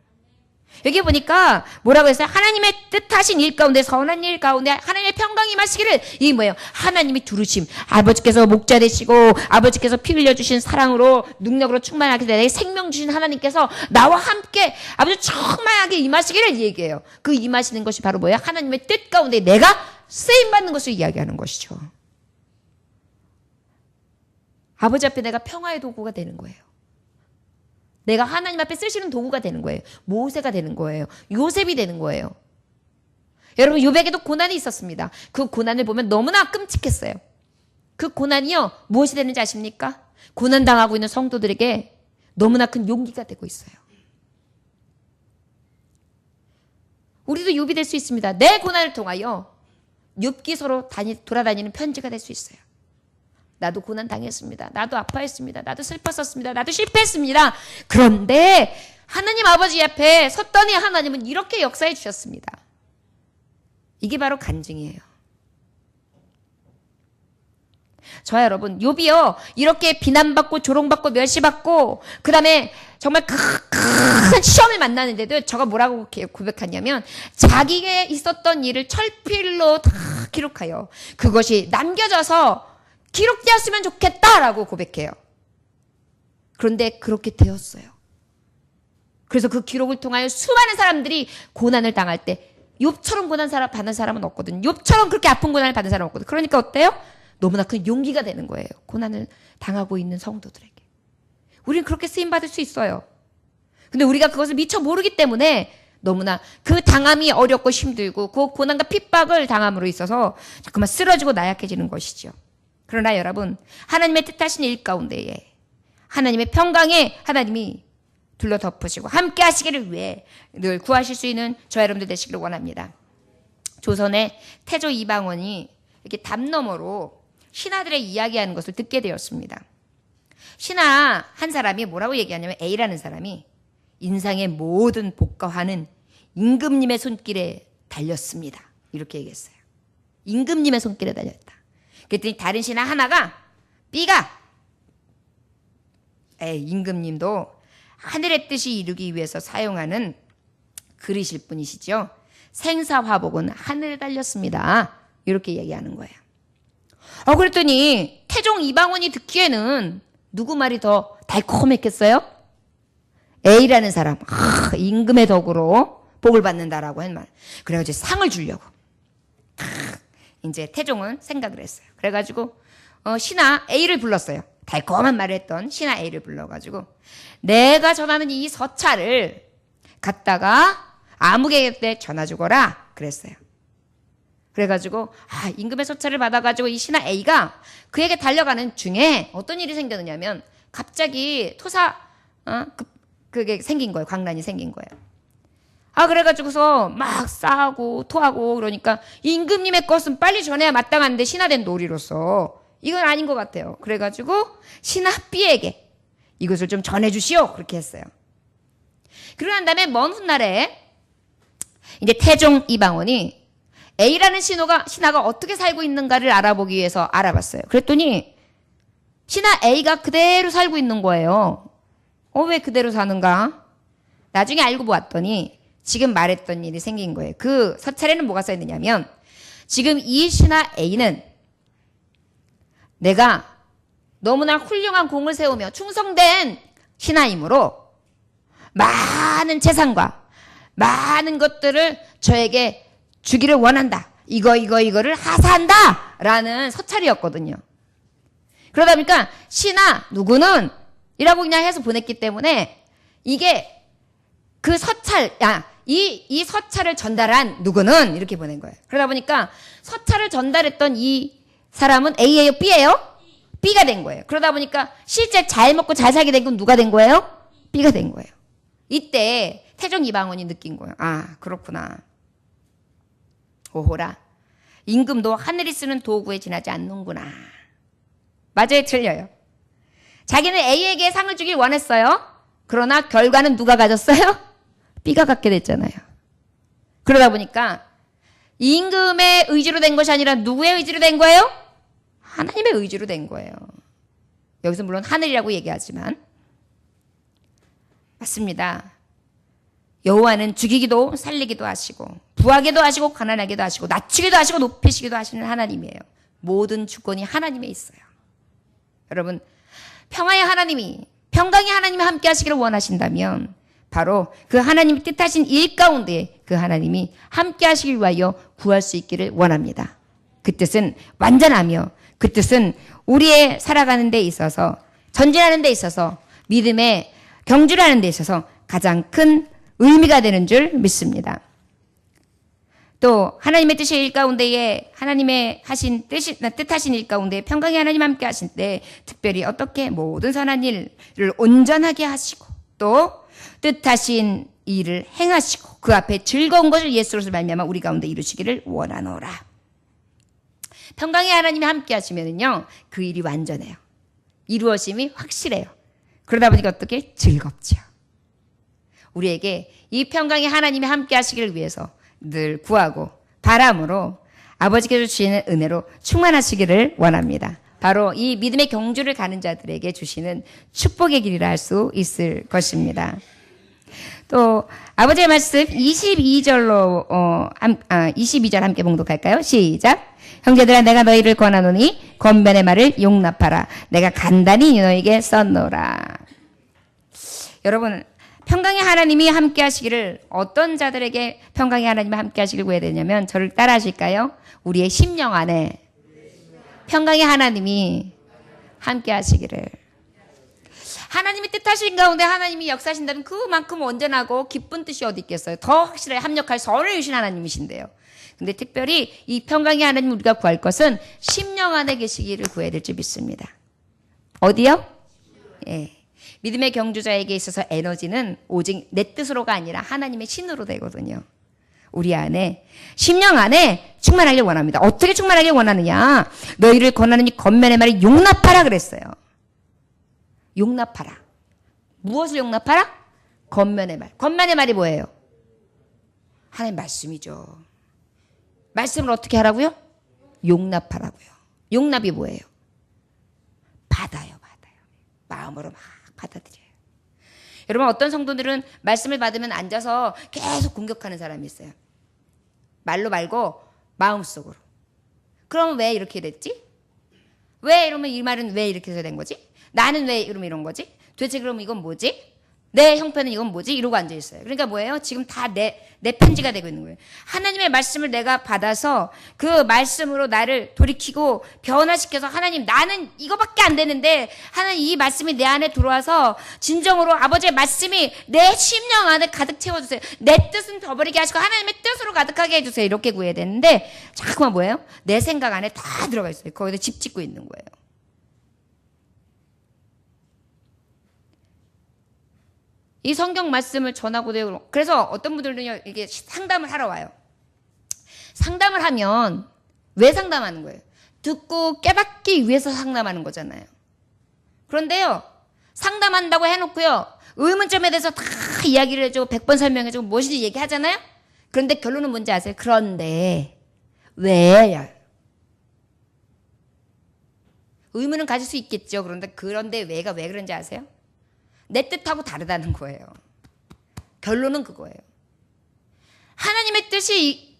여기 보니까 뭐라고 했어요? 하나님의 뜻하신 일 가운데, 선한 일 가운데 하나님의 평강이 임하시기를. 이게 뭐예요? 하나님이 두르심. 아버지께서 목자 되시고 아버지께서 피 흘려주신 사랑으로 능력으로 충만하게 내 생명 주신 하나님께서 나와 함께 아버지 충만하게 임하시기를 얘기해요. 그 임하시는 것이 바로 뭐예요? 하나님의 뜻 가운데 내가 쓰임받는 것을 이야기하는 것이죠. 아버지 앞에 내가 평화의 도구가 되는 거예요. 내가 하나님 앞에 쓰시는 도구가 되는 거예요. 모세가 되는 거예요. 요셉이 되는 거예요. 여러분, 요백에도 고난이 있었습니다. 그 고난을 보면 너무나 끔찍했어요. 그 고난이요, 무엇이 되는지 아십니까? 고난당하고 있는 성도들에게 너무나 큰 용기가 되고 있어요. 우리도 욥이 될 수 있습니다. 내 고난을 통하여 욥기서로 돌아다니는 편지가 될 수 있어요. 나도 고난 당했습니다. 나도 아파했습니다. 나도 슬펐었습니다. 나도 실패했습니다. 그런데 하나님 아버지 앞에 섰더니 하나님은 이렇게 역사해 주셨습니다. 이게 바로 간증이에요. 저와 여러분, 욥이요, 이렇게 비난받고 조롱받고 멸시받고 그 다음에 정말 큰 시험을 만나는데도 저가 뭐라고 고백하냐면, 자기에게 있었던 일을 철필로 다 기록하여 그것이 남겨져서 기록되었으면 좋겠다라고 고백해요. 그런데 그렇게 되었어요. 그래서 그 기록을 통하여 수많은 사람들이 고난을 당할 때 욥처럼 받는 사람은 없거든. 욥처럼 그렇게 아픈 고난을 받는 사람은 없거든. 그러니까 어때요? 너무나 큰 용기가 되는 거예요. 고난을 당하고 있는 성도들에게. 우리는 그렇게 쓰임받을 수 있어요. 근데 우리가 그것을 미처 모르기 때문에 너무나 그 당함이 어렵고 힘들고 그 고난과 핍박을 당함으로 있어서 자꾸만 쓰러지고 나약해지는 것이죠. 그러나 여러분, 하나님의 뜻하신 일 가운데에 하나님의 평강에 하나님이 둘러 덮으시고 함께 하시기를 위해 늘 구하실 수 있는 저와 여러분들 되시기를 원합니다. 조선의 태조 이방원이 이렇게 담 너머로 신하들의 이야기하는 것을 듣게 되었습니다. 신하 한 사람이 뭐라고 얘기하냐면, A라는 사람이 인상의 모든 복과 화는 임금님의 손길에 달렸습니다. 이렇게 얘기했어요. 임금님의 손길에 달렸다. 그랬더니 다른 신하 하나가, B가, 임금님도 하늘의 뜻이 이루기 위해서 사용하는 그릇일 뿐이시죠. 생사화복은 하늘에 달렸습니다. 이렇게 얘기하는 거예요. 그랬더니 태종 이방원이 듣기에는 누구 말이 더 달콤했겠어요? A라는 사람, 임금의 덕으로 복을 받는다라고 한 말. 그래가지고 상을 주려고. 이제 태종은 생각을 했어요. 그래가지고 신하 A를 불렀어요. 달콤한 말을 했던 신하 A를 불러가지고, 내가 전하는 이 서찰을 갖다가 아무개한테 전화주거라 그랬어요. 그래가지고 임금의 서찰을 받아가지고 이 신하 A가 그에게 달려가는 중에 어떤 일이 생겼느냐면, 갑자기 그게 생긴 거예요. 광란이 생긴 거예요. 그래가지고서 막 싸고 토하고 그러니까 임금님의 것은 빨리 전해야 마땅한데 신하된 도리로서 이건 아닌 것 같아요. 그래가지고 신하 B에게 이것을 좀 전해주시오. 그렇게 했어요. 그러고 난 다음에 먼 훗날에 이제 태종 이방원이 A라는 신하가 어떻게 살고 있는가를 알아보기 위해서 알아봤어요. 그랬더니 신하 A가 그대로 살고 있는 거예요. 왜 그대로 사는가? 나중에 알고 보았더니 지금 말했던 일이 생긴 거예요. 그 서찰에는 뭐가 써있느냐면 지금 이 신하 A는 내가 너무나 훌륭한 공을 세우며 충성된 신하이므로 많은 재산과 많은 것들을 저에게 주기를 원한다. 이거를 하사한다. 라는 서찰이었거든요. 그러다 보니까 신하 누구는 이라고 그냥 해서 보냈기 때문에 이게 그 서찰, 이 서찰을 전달한 누구는 이렇게 보낸 거예요. 그러다 보니까 서찰을 전달했던 이 사람은 A예요? B예요? B가 된 거예요. 그러다 보니까 실제 잘 먹고 잘 살게 된 건 누가 된 거예요? B가 된 거예요. 이때 태종 이방원이 느낀 거예요. 그렇구나. 오호라. 임금도 하늘이 쓰는 도구에 지나지 않는구나. 맞아요? 틀려요? 자기는 A에게 상을 주길 원했어요. 그러나 결과는 누가 가졌어요? B가 갖게 됐잖아요. 그러다 보니까 임금의 의지로 된 것이 아니라 누구의 의지로 된 거예요? 하나님의 의지로 된 거예요. 여기서 물론 하늘이라고 얘기하지만 맞습니다. 여호와는 죽이기도 살리기도 하시고 부하게도 하시고 가난하게도 하시고 낮추기도 하시고 높이시기도 하시는 하나님이에요. 모든 주권이 하나님에 있어요. 여러분 평화의 하나님이 평강의 하나님이 함께 하시기를 원하신다면 바로 그 하나님이 뜻하신 일 가운데 그 하나님이 함께 하시길 위하여 구할 수 있기를 원합니다. 그 뜻은 완전하며 그 뜻은 우리의 살아가는 데 있어서 전진하는 데 있어서 믿음의 경주를 하는 데 있어서 가장 큰 의미가 되는 줄 믿습니다. 또 하나님의 뜻의 일 가운데에 하나님의 뜻하신 일 가운데 평강의 하나님 함께 하실 때 특별히 어떻게 모든 선한 일을 온전하게 하시고 또 뜻하신 일을 행하시고 그 앞에 즐거운 것을 예수로서 말미암아 우리 가운데 이루시기를 원하노라. 평강의 하나님이 함께 하시면은요 그 일이 완전해요. 이루어짐이 확실해요. 그러다 보니까 어떻게 즐겁죠. 우리에게 이 평강의 하나님이 함께 하시기를 위해서 늘 구하고 바람으로 아버지께서 주시는 은혜로 충만하시기를 원합니다. 바로 이 믿음의 경주를 가는 자들에게 주시는 축복의 길이라 할 수 있을 것입니다. 또 아버지의 말씀 22절로 22절 함께 봉독할까요? 시작. 형제들아 내가 너희를 권하노니 권면의 말을 용납하라. 내가 간단히 너희에게 썼노라. 여러분 평강의 하나님이 함께 하시기를 어떤 자들에게 평강의 하나님이 함께 하시길 구해야 되냐면 저를 따라 하실까요? 우리의 심령 안에 평강의 하나님이 함께 하시기를. 하나님이 뜻하신 가운데 하나님이 역사하신다면 그만큼 온전하고 기쁜 뜻이 어디 있겠어요. 더 확실하게 합력할 선을 주신 하나님이신데요. 근데 특별히 이 평강의 하나님 우리가 구할 것은 심령 안에 계시기를 구해야 될지 믿습니다. 어디요? 예. 믿음의 경주자에게 있어서 에너지는 오직 내 뜻으로가 아니라 하나님의 신으로 되거든요. 우리 안에 심령 안에 충만하길 원합니다. 어떻게 충만하길 원하느냐? 너희를 권하느니 권면의 말을 용납하라 그랬어요. 용납하라. 무엇을 용납하라? 권면의 말. 권면의 말이 뭐예요? 하나님 말씀이죠. 말씀을 어떻게 하라고요? 용납하라고요. 용납이 뭐예요? 받아요. 마음으로 막 받아들여요. 여러분 어떤 성도들은 말씀을 받으면 앉아서 계속 공격하는 사람이 있어요. 말로 말고 마음속으로. 그러면 왜 이렇게 됐지? 왜 이러면 이 말은 왜 이렇게 해서 된 거지? 나는 왜 이러면 이런 거지? 도대체 그럼 이건 뭐지? 내 형편은 이건 뭐지? 이러고 앉아있어요. 그러니까 뭐예요? 지금 다 내 편지가 되고 있는 거예요. 하나님의 말씀을 내가 받아서 그 말씀으로 나를 돌이키고 변화시켜서 하나님 나는 이거밖에 안 되는데 하나님 이 말씀이 내 안에 들어와서 진정으로 아버지의 말씀이 내 심령 안에 가득 채워주세요. 내 뜻은 저버리게 하시고 하나님의 뜻으로 가득하게 해주세요. 이렇게 구해야 되는데 자꾸만 뭐예요? 내 생각 안에 다 들어가 있어요. 거기다 집 짓고 있는 거예요. 이 성경 말씀을 전하고 되고, 그래서 어떤 분들은요, 이게 상담을 하러 와요. 상담을 하면 왜 상담하는 거예요? 듣고 깨닫기 위해서 상담하는 거잖아요. 그런데요, 상담한다고 해놓고요, 의문점에 대해서 다 이야기를 해주고 100번 설명해주고 무엇인지 얘기하잖아요. 그런데 결론은 뭔지 아세요? 그런데 왜야? 의문은 가질 수 있겠죠. 그런데 왜가 왜 그런지 아세요? 내 뜻하고 다르다는 거예요. 결론은 그거예요. 하나님의 뜻이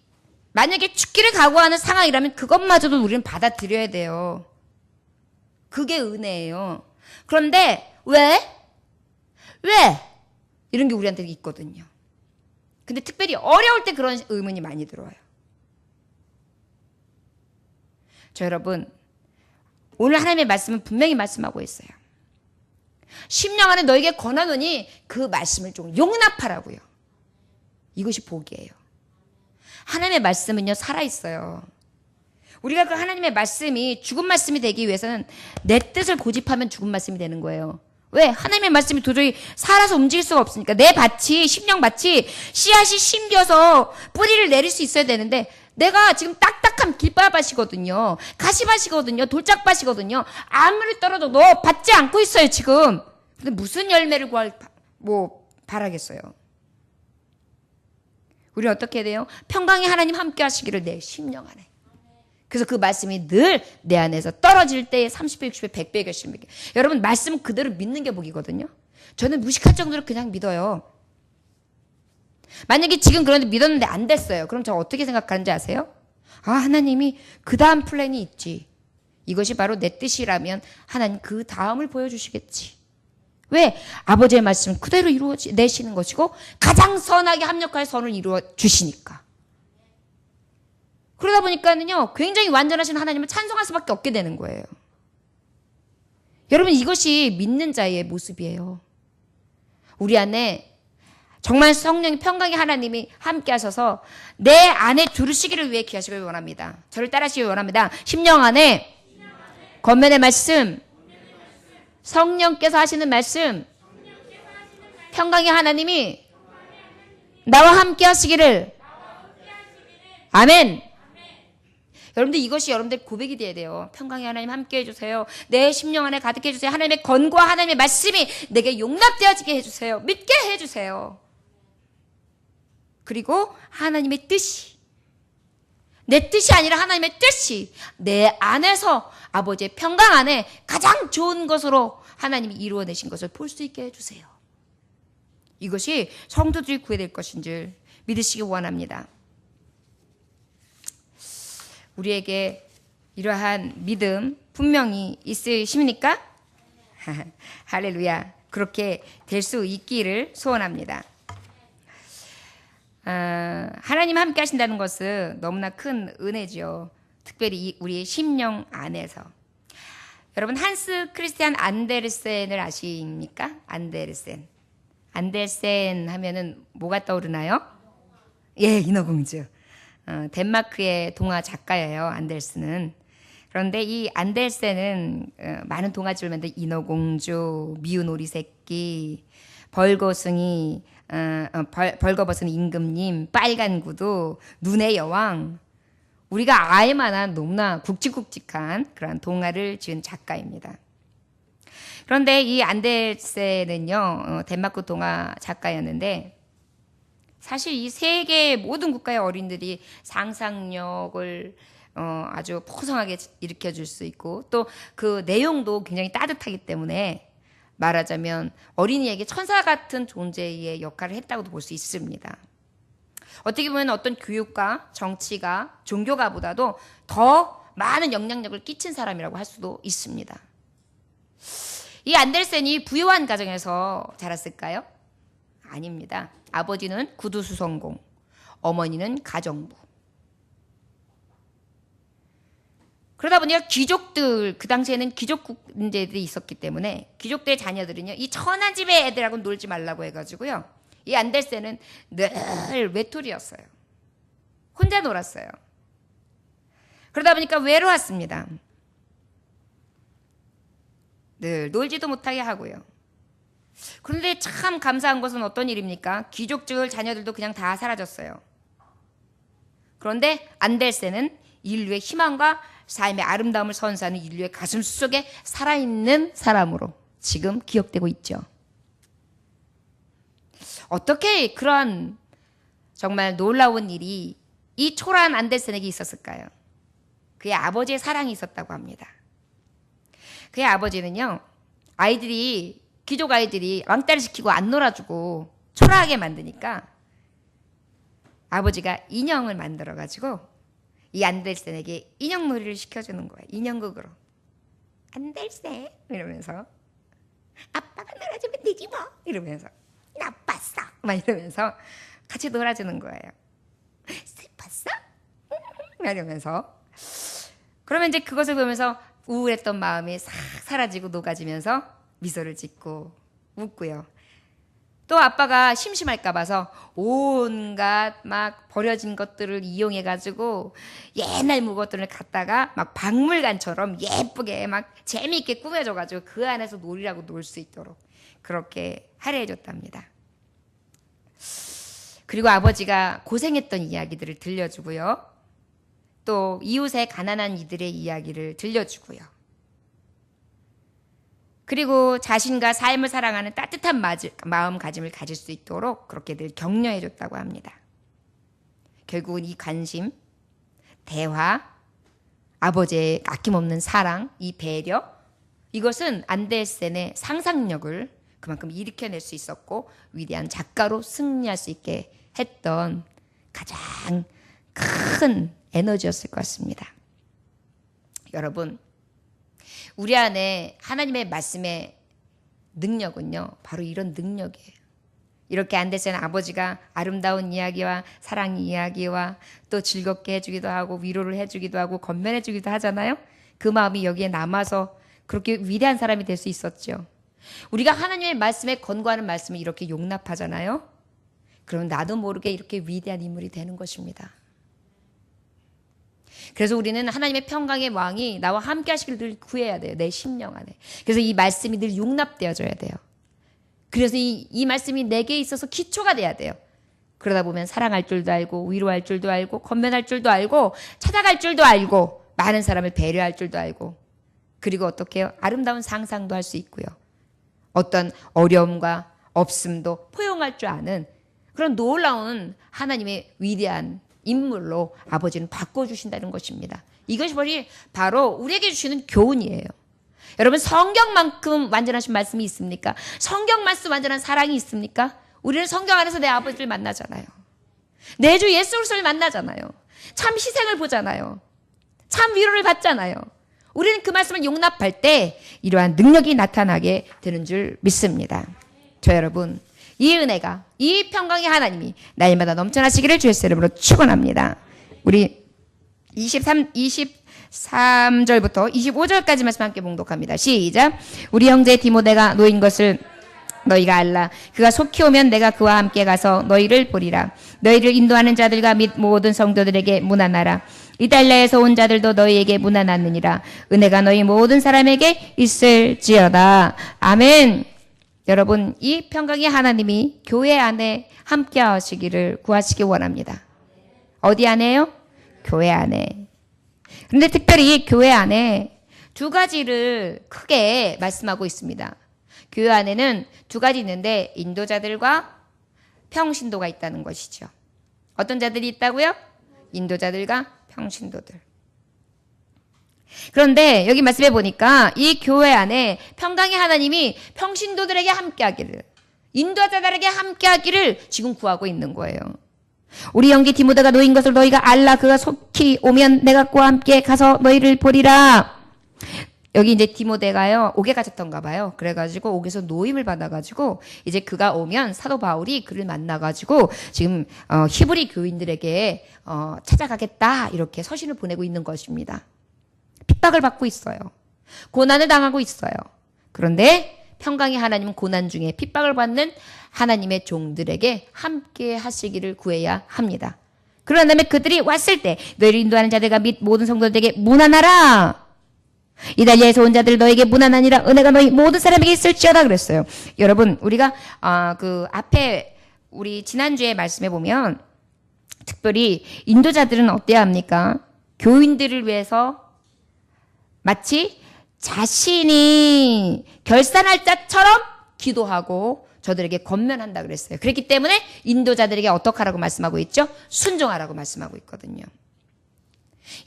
만약에 죽기를 각오하는 상황이라면 그것마저도 우리는 받아들여야 돼요. 그게 은혜예요. 그런데 왜? 이런 게 우리한테 있거든요. 근데 특별히 어려울 때 그런 의문이 많이 들어와요. 저 여러분, 오늘 하나님의 말씀은 분명히 말씀하고 있어요. 10년 안에 너에게 권하노니 그 말씀을 좀 용납하라고요. 이것이 복이에요. 하나님의 말씀은요, 살아있어요. 우리가 그 하나님의 말씀이 죽은 말씀이 되기 위해서는 내 뜻을 고집하면 죽은 말씀이 되는 거예요. 왜? 하나님의 말씀이 도저히 살아서 움직일 수가 없으니까. 내 밭이, 심령밭이 씨앗이 심겨서 뿌리를 내릴 수 있어야 되는데, 내가 지금 딱딱한 길바밭이거든요. 가시밭이거든요. 돌짝밭이거든요. 아무리 떨어도 너 받지 않고 있어요, 지금. 근데 무슨 열매를 바라겠어요. 우리는 어떻게 해야 돼요? 평강의 하나님 함께 하시기를 내 심령 안에. 그래서 그 말씀이 늘 내 안에서 떨어질 때 30배, 60배, 100배 결심을. 여러분, 말씀 그대로 믿는 게 복이거든요. 저는 무식할 정도로 그냥 믿어요. 만약에 지금 그런데 믿었는데 안 됐어요. 그럼 저 어떻게 생각하는지 아세요? 아, 하나님이 그 다음 플랜이 있지. 이것이 바로 내 뜻이라면 하나님 그 다음을 보여주시겠지. 왜? 아버지의 말씀 그대로 이루어내시는 것이고 가장 선하게 합력할 선을 이루어 주시니까. 그러다 보니까는요, 굉장히 완전하신 하나님을 찬송할 수밖에 없게 되는 거예요. 여러분, 이것이 믿는 자의 모습이에요. 우리 안에 정말 성령이 평강의 하나님이 함께 하셔서 내 안에 두르시기를 위해 기하시길 원합니다. 저를 따라하시길 원합니다. 심령 안에 권면의 말씀, 성령께서 하시는 말씀, 평강의 하나님이 나와 함께 하시기를. 아멘. 여러분들, 이것이 여러분들 고백이 돼야 돼요. 평강의 하나님 함께 해주세요. 내 심령 안에 가득해 해주세요. 하나님의 권과 하나님의 말씀이 내게 용납되어지게 해주세요. 믿게 해주세요. 그리고 하나님의 뜻이, 내 뜻이 아니라 하나님의 뜻이 내 안에서 아버지의 평강 안에 가장 좋은 것으로 하나님이 이루어내신 것을 볼 수 있게 해주세요. 이것이 성도들이 구해될 것인 줄 믿으시기 원합니다. 우리에게 이러한 믿음 분명히 있으십니까? 할렐루야. 그렇게 될 수 있기를 소원합니다. 하나님 함께 하신다는 것은 너무나 큰 은혜죠. 특별히 우리의 심령 안에서. 여러분, 한스 크리스티안 안데르센을 아십니까? 안데르센 하면은 뭐가 떠오르나요? 예, 인어공주. 덴마크의 동화 작가예요, 안데르센은. 그런데 이 안데르센은 많은 동화집을 만든 인어공주, 미운 오리새끼, 벌거숭이, 벌거벗은 임금님, 빨간 구두, 눈의 여왕, 우리가 알만한 너무나 굵직굵직한 그런 동화를 지은 작가입니다. 그런데 이 안데르센은요, 덴마크 동화 작가였는데, 사실 이 세계 모든 국가의 어린들이 상상력을 아주 풍성하게 일으켜줄 수 있고, 또 그 내용도 굉장히 따뜻하기 때문에 말하자면 어린이에게 천사 같은 존재의 역할을 했다고도 볼 수 있습니다. 어떻게 보면 어떤 교육가, 정치가, 종교가보다도 더 많은 영향력을 끼친 사람이라고 할 수도 있습니다. 이 안데르센이 부유한 가정에서 자랐을까요? 아닙니다. 아버지는 구두수성공, 어머니는 가정부. 그러다 보니까 귀족들, 그 당시에는 귀족군제들이 있었기 때문에 귀족들의 자녀들은요, 이 천한 집의 애들하고 놀지 말라고 해가지고요, 이 안데르센은 늘 외톨이였어요. 혼자 놀았어요. 그러다 보니까 외로웠습니다. 늘 놀지도 못하게 하고요. 그런데 참 감사한 것은 어떤 일입니까? 귀족들 자녀들도 그냥 다 사라졌어요. 그런데 안델센은 인류의 희망과 삶의 아름다움을 선사하는 인류의 가슴 속에 살아있는 사람으로 지금 기억되고 있죠. 어떻게 그러한 정말 놀라운 일이 이 초라한 안델센에게 있었을까요? 그의 아버지의 사랑이 있었다고 합니다. 그의 아버지는요, 귀족 아이들이 왕따를 시키고 안 놀아주고 초라하게 만드니까 아버지가 인형을 만들어가지고 이 안델센에게 인형놀이를 시켜주는 거예요. 인형극으로. 안델센 이러면서 아빠가 놀아주면 되지 뭐 이러면서 나빴어 막 이러면서 같이 놀아주는 거예요. 슬펐어? 이러면서. 그러면 이제 그것을 보면서 우울했던 마음이 싹 사라지고 녹아지면서 미소를 짓고 웃고요. 또 아빠가 심심할까 봐서 온갖 막 버려진 것들을 이용해 가지고 옛날 물건들을 갖다가 막 박물관처럼 예쁘게 막 재미있게 꾸며줘 가지고 그 안에서 놀이라고 놀 수 있도록 그렇게 할애해 줬답니다. 그리고 아버지가 고생했던 이야기들을 들려주고요. 또 이웃의 가난한 이들의 이야기를 들려주고요. 그리고 자신과 삶을 사랑하는 따뜻한 마음가짐을 가질 수 있도록 그렇게 늘 격려해 줬다고 합니다. 결국은 이 관심, 대화, 아버지의 아낌없는 사랑, 이 배려, 이것은 안델센의 상상력을 그만큼 일으켜낼 수 있었고 위대한 작가로 승리할 수 있게 했던 가장 큰 에너지였을 것 같습니다. 여러분, 우리 안에 하나님의 말씀의 능력은요, 바로 이런 능력이에요. 이렇게 안델센 아버지가 아름다운 이야기와 사랑 이야기와 또 즐겁게 해주기도 하고 위로를 해주기도 하고 건면해주기도 하잖아요. 그 마음이 여기에 남아서 그렇게 위대한 사람이 될 수 있었죠. 우리가 하나님의 말씀에 권고하는 말씀을 이렇게 용납하잖아요. 그럼 나도 모르게 이렇게 위대한 인물이 되는 것입니다. 그래서 우리는 하나님의 평강의 왕이 나와 함께 하시기를 늘 구해야 돼요. 내 심령 안에. 그래서 이 말씀이 늘 용납되어져야 돼요. 그래서 이 말씀이 내게 있어서 기초가 돼야 돼요. 그러다 보면 사랑할 줄도 알고 위로할 줄도 알고 건면할 줄도 알고 찾아갈 줄도 알고 많은 사람을 배려할 줄도 알고 그리고 어떻게 해요? 아름다운 상상도 할 수 있고요. 어떤 어려움과 없음도 포용할 줄 아는 그런 놀라운 하나님의 위대한 인물로 아버지는 바꿔주신다는 것입니다. 이것이 바로 우리에게 주시는 교훈이에요. 여러분, 성경만큼 완전하신 말씀이 있습니까? 성경 말씀 완전한 사랑이 있습니까? 우리는 성경 안에서 내 아버지를 만나잖아요. 내 주 예수 그리스도를 만나잖아요. 참 희생을 보잖아요. 참 위로를 받잖아요. 우리는 그 말씀을 용납할 때 이러한 능력이 나타나게 되는 줄 믿습니다. 저 여러분, 이 은혜가, 이 평강의 하나님이 날마다 넘쳐나시기를 주의 이름으로 축원합니다. 우리 23절부터 25절까지 말씀 함께 봉독합니다. 시작. 우리 형제 디모데가 놓인 것을 너희가 알라. 그가 속히 오면 내가 그와 함께 가서 너희를 보리라. 너희를 인도하는 자들과 및 모든 성도들에게 문안하라. 이달라에서 온 자들도 너희에게 문안하느니라. 은혜가 너희 모든 사람에게 있을지어다. 아멘. 여러분, 이 평강의 하나님이 교회 안에 함께 하시기를 구하시기 원합니다. 어디 안에요? 교회 안에. 그런데 특별히 교회 안에 두 가지를 크게 말씀하고 있습니다. 교회 안에는 두 가지 있는데 인도자들과 평신도가 있다는 것이죠. 어떤 자들이 있다고요? 인도자들과 평신도들. 그런데 여기 말씀해 보니까 이 교회 안에 평강의 하나님이 평신도들에게 함께하기를, 인도자들에게 함께하기를 지금 구하고 있는 거예요. 우리 형제 디모데가 놓인 것을 너희가 알라. 그가 속히 오면 내가 그와 함께 가서 너희를 보리라. 여기 이제 디모데가요, 옥에 갇혔던가 봐요. 그래가지고 옥에서 노임을 받아가지고 이제 그가 오면 사도 바울이 그를 만나가지고 지금 히브리 교인들에게 찾아가겠다 이렇게 서신을 보내고 있는 것입니다. 핍박을 받고 있어요. 고난을 당하고 있어요. 그런데 평강의 하나님은 고난 중에 핍박을 받는 하나님의 종들에게 함께 하시기를 구해야 합니다. 그런 다음에 그들이 왔을 때 너희를 인도하는 자들과 및 모든 성도들에게 문안하라. 이달리아에서 온 자들 너에게 무난하니라 은혜가 너희 모든 사람에게 있을지어다 그랬어요. 여러분 우리가 그 앞에 우리 지난주에 말씀해 보면 특별히 인도자들은 어때야 합니까? 교인들을 위해서 마치 자신이 결산할 자처럼 기도하고 저들에게 권면한다 그랬어요. 그렇기 때문에 인도자들에게 어떻게 하라고 말씀하고 있죠? 순종하라고 말씀하고 있거든요.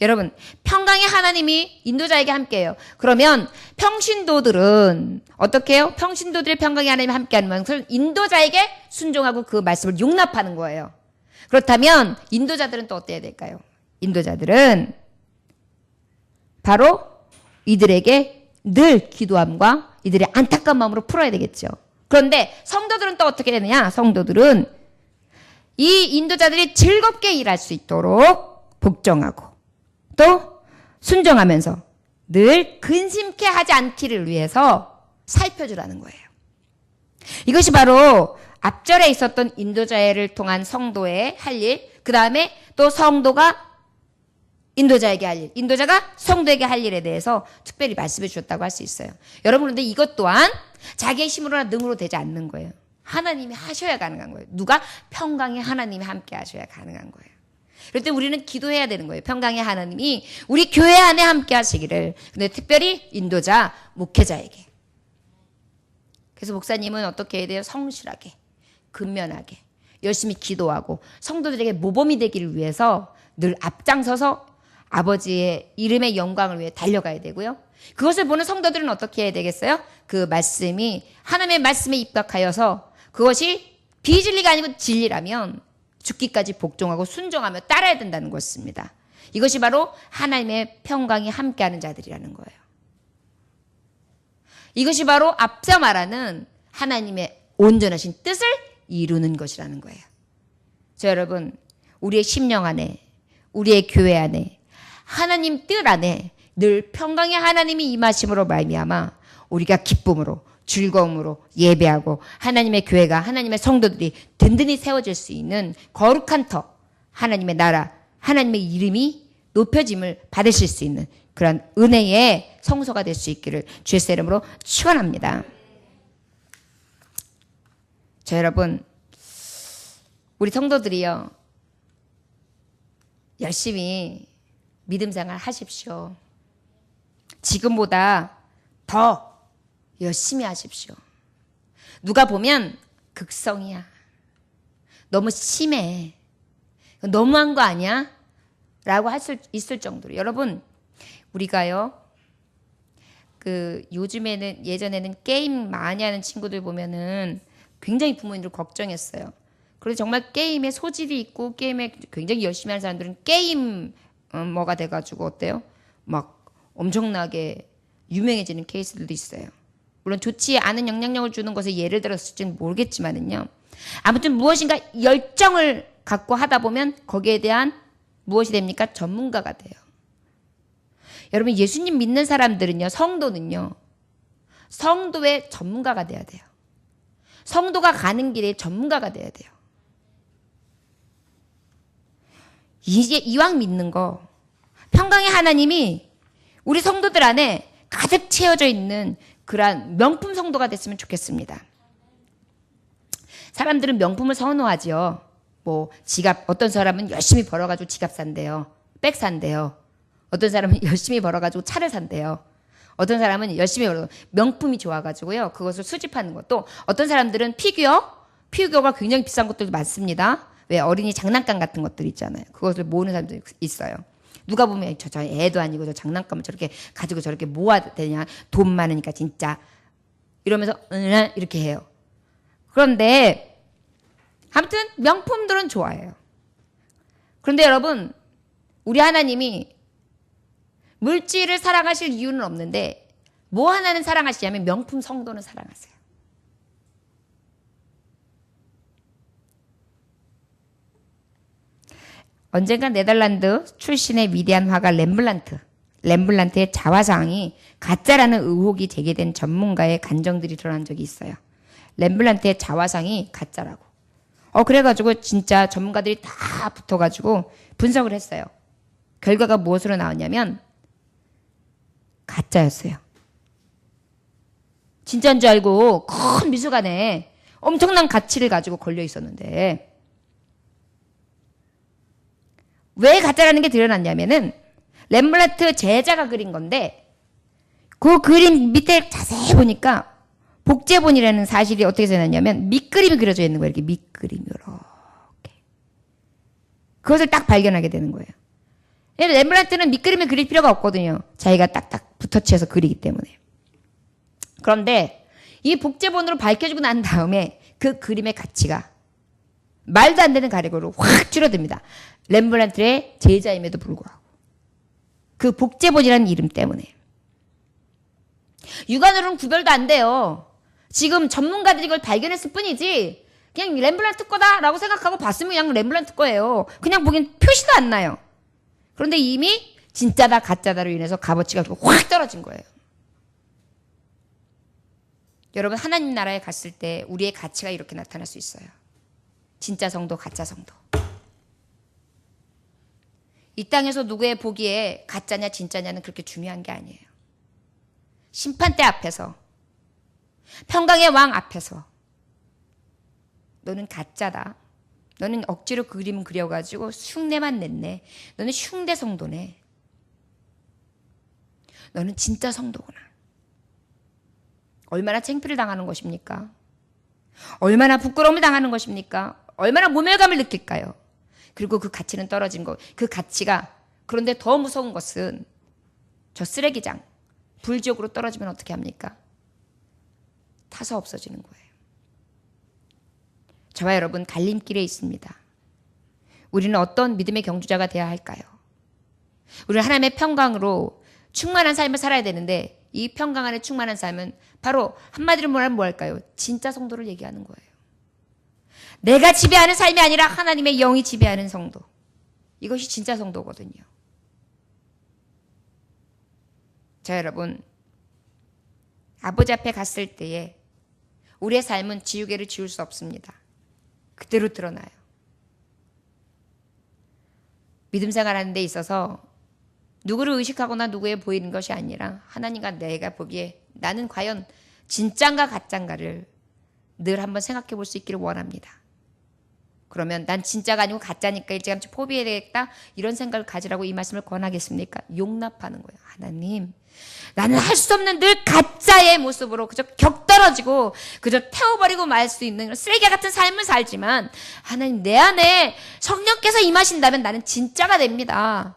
여러분 평강의 하나님이 인도자에게 함께해요. 그러면 평신도들은 어떻게 해요? 평신도들의 평강의 하나님이 함께하는 것은 인도자에게 순종하고 그 말씀을 용납하는 거예요. 그렇다면 인도자들은 또 어때야 될까요? 인도자들은 바로 이들에게 늘 기도함과 이들의 안타까운 마음으로 풀어야 되겠죠. 그런데 성도들은 또 어떻게 되느냐? 성도들은 이 인도자들이 즐겁게 일할 수 있도록 복종하고 또 순종하면서 늘 근심케 하지 않기를 위해서 살펴주라는 거예요. 이것이 바로 앞절에 있었던 인도자를 통한 성도의 할 일, 그 다음에 또 성도가 인도자에게 할 일, 인도자가 성도에게 할 일에 대해서 특별히 말씀해 주셨다고 할 수 있어요. 여러분 그런데 이것 또한 자기의 힘으로나 능으로 되지 않는 거예요. 하나님이 하셔야 가능한 거예요. 누가? 평강의 하나님이 함께 하셔야 가능한 거예요. 그럴 때 우리는 기도해야 되는 거예요. 평강의 하나님이 우리 교회 안에 함께 하시기를. 근데 특별히 인도자, 목회자에게. 그래서 목사님은 어떻게 해야 돼요? 성실하게, 근면하게, 열심히 기도하고 성도들에게 모범이 되기를 위해서 늘 앞장서서 아버지의 이름의 영광을 위해 달려가야 되고요. 그것을 보는 성도들은 어떻게 해야 되겠어요? 그 말씀이 하나님의 말씀에 입각하여서 그것이 비진리가 아니고 진리라면 죽기까지 복종하고 순종하며 따라야 된다는 것입니다. 이것이 바로 하나님의 평강이 함께하는 자들이라는 거예요. 이것이 바로 앞서 말하는 하나님의 온전하신 뜻을 이루는 것이라는 거예요. 자, 여러분, 우리의 심령 안에, 우리의 교회 안에, 하나님 뜻 안에 늘 평강의 하나님이 임하심으로 말미암아 우리가 기쁨으로 즐거움으로 예배하고 하나님의 교회가 하나님의 성도들이 든든히 세워질 수 있는 거룩한 터, 하나님의 나라, 하나님의 이름이 높여짐을 받으실 수 있는 그런 은혜의 성소가 될 수 있기를 주의 이름으로 축원합니다. 자, 여러분, 우리 성도들이요 열심히 믿음 생활 하십시오. 지금보다 더 열심히 하십시오. 누가 보면 극성이야. 너무 심해. 너무한 거 아니야? 라고 할 수 있을 정도로. 여러분, 우리가요, 요즘에는, 예전에는 게임 많이 하는 친구들 보면은 굉장히 부모님들 걱정했어요. 그래서 정말 게임에 소질이 있고 게임에 굉장히 열심히 하는 사람들은 게임 뭐가 돼가지고 어때요? 막 엄청나게 유명해지는 케이스들도 있어요. 물론 좋지 않은 영향력을 주는 것에 예를 들었을지는 모르겠지만은요. 아무튼 무엇인가 열정을 갖고 하다 보면 거기에 대한 무엇이 됩니까? 전문가가 돼요. 여러분 예수님 믿는 사람들은요. 성도는요. 성도의 전문가가 돼야 돼요. 성도가 가는 길에 전문가가 돼야 돼요. 이제 이왕 믿는 거 평강의 하나님이 우리 성도들 안에 가득 채워져 있는 그러한 명품 성도가 됐으면 좋겠습니다. 사람들은 명품을 선호하지요. 뭐 지갑, 어떤 사람은 열심히 벌어가지고 지갑 산대요. 백 산대요. 어떤 사람은 열심히 벌어가지고 차를 산대요. 어떤 사람은 열심히 벌어 명품이 좋아가지고요. 그것을 수집하는 것도 어떤 사람들은 피규어가 굉장히 비싼 것들도 많습니다. 왜 어린이 장난감 같은 것들 있잖아요. 그것을 모으는 사람도 있어요. 누가 보면 저 애도 아니고 저 장난감을 저렇게 가지고 저렇게 모아야 되냐. 돈 많으니까 진짜. 이러면서 이렇게 해요. 그런데 아무튼 명품들은 좋아해요. 그런데 여러분 우리 하나님이 물질을 사랑하실 이유는 없는데 뭐 하나는 사랑하시냐면 명품 성도는 사랑하세요. 언젠가 네덜란드 출신의 위대한 화가 렘블란트의 자화상이 가짜라는 의혹이 제기된 전문가의 간정들이 드러난 적이 있어요. 렘블란트의 자화상이 가짜라고. 그래가지고 진짜 전문가들이 다 붙어가지고 분석을 했어요. 결과가 무엇으로 나왔냐면 가짜였어요. 진짜인 줄 알고 큰 미술관에 엄청난 가치를 가지고 걸려 있었는데 왜 가짜라는 게 드러났냐면은 렘브란트 제자가 그린 건데 그 그림 밑에 자세히 보니까 복제본이라는 사실이 어떻게 생겼냐면 밑그림이 그려져 있는 거예요. 이렇게 밑그림이 이렇게. 그것을 딱 발견하게 되는 거예요. 렘브란트는 밑그림을 그릴 필요가 없거든요. 자기가 딱딱 붙어치어서 그리기 때문에. 그런데 이 복제본으로 밝혀지고 난 다음에 그 그림의 가치가 말도 안 되는 가격으로 확 줄어듭니다. 렘브란트의 제자임에도 불구하고. 그 복제본이라는 이름 때문에. 육안으로는 구별도 안 돼요. 지금 전문가들이 이걸 발견했을 뿐이지 그냥 렘브란트 거다라고 생각하고 봤으면 그냥 렘브란트 거예요. 그냥 보기엔 표시도 안 나요. 그런데 이미 진짜다 가짜다로 인해서 값어치가 확 떨어진 거예요. 여러분 하나님 나라에 갔을 때 우리의 가치가 이렇게 나타날 수 있어요. 진짜 성도 가짜 성도. 이 땅에서 누구의 보기에 가짜냐 진짜냐는 그렇게 중요한 게 아니에요. 심판대 앞에서 평강의 왕 앞에서 너는 가짜다. 너는 억지로 그림 그려가지고 흉내만 냈네. 너는 흉대 성도네. 너는 진짜 성도구나. 얼마나 창피를 당하는 것입니까? 얼마나 부끄러움을 당하는 것입니까? 얼마나 모멸감을 느낄까요? 그리고 그 가치는 떨어진 것. 그 가치가 그런데 더 무서운 것은 저 쓰레기장 불지옥으로 떨어지면 어떻게 합니까? 타서 없어지는 거예요. 저와 여러분 갈림길에 있습니다. 우리는 어떤 믿음의 경주자가 되어야 할까요? 우리는 하나님의 평강으로 충만한 삶을 살아야 되는데 이 평강 안에 충만한 삶은 바로 한마디로 말하면 뭐 할까요? 진짜 성도를 얘기하는 거예요. 내가 지배하는 삶이 아니라 하나님의 영이 지배하는 성도. 이것이 진짜 성도거든요. 자, 여러분 아버지 앞에 갔을 때에 우리의 삶은 지우개를 지울 수 없습니다. 그대로 드러나요. 믿음 생활하는 데 있어서 누구를 의식하거나 누구에 보이는 것이 아니라 하나님과 내가 보기에 나는 과연 진짠가 가짠가를 늘 한번 생각해 볼 수 있기를 원합니다. 그러면 난 진짜가 아니고 가짜니까 일찌감치 포기해야 되겠다 이런 생각을 가지라고 이 말씀을 권하겠습니까? 용납하는 거예요. 하나님 나는 할 수 없는 늘 가짜의 모습으로 그저 격떨어지고 그저 태워버리고 말 수 있는 쓰레기 같은 삶을 살지만 하나님 내 안에 성령께서 임하신다면 나는 진짜가 됩니다.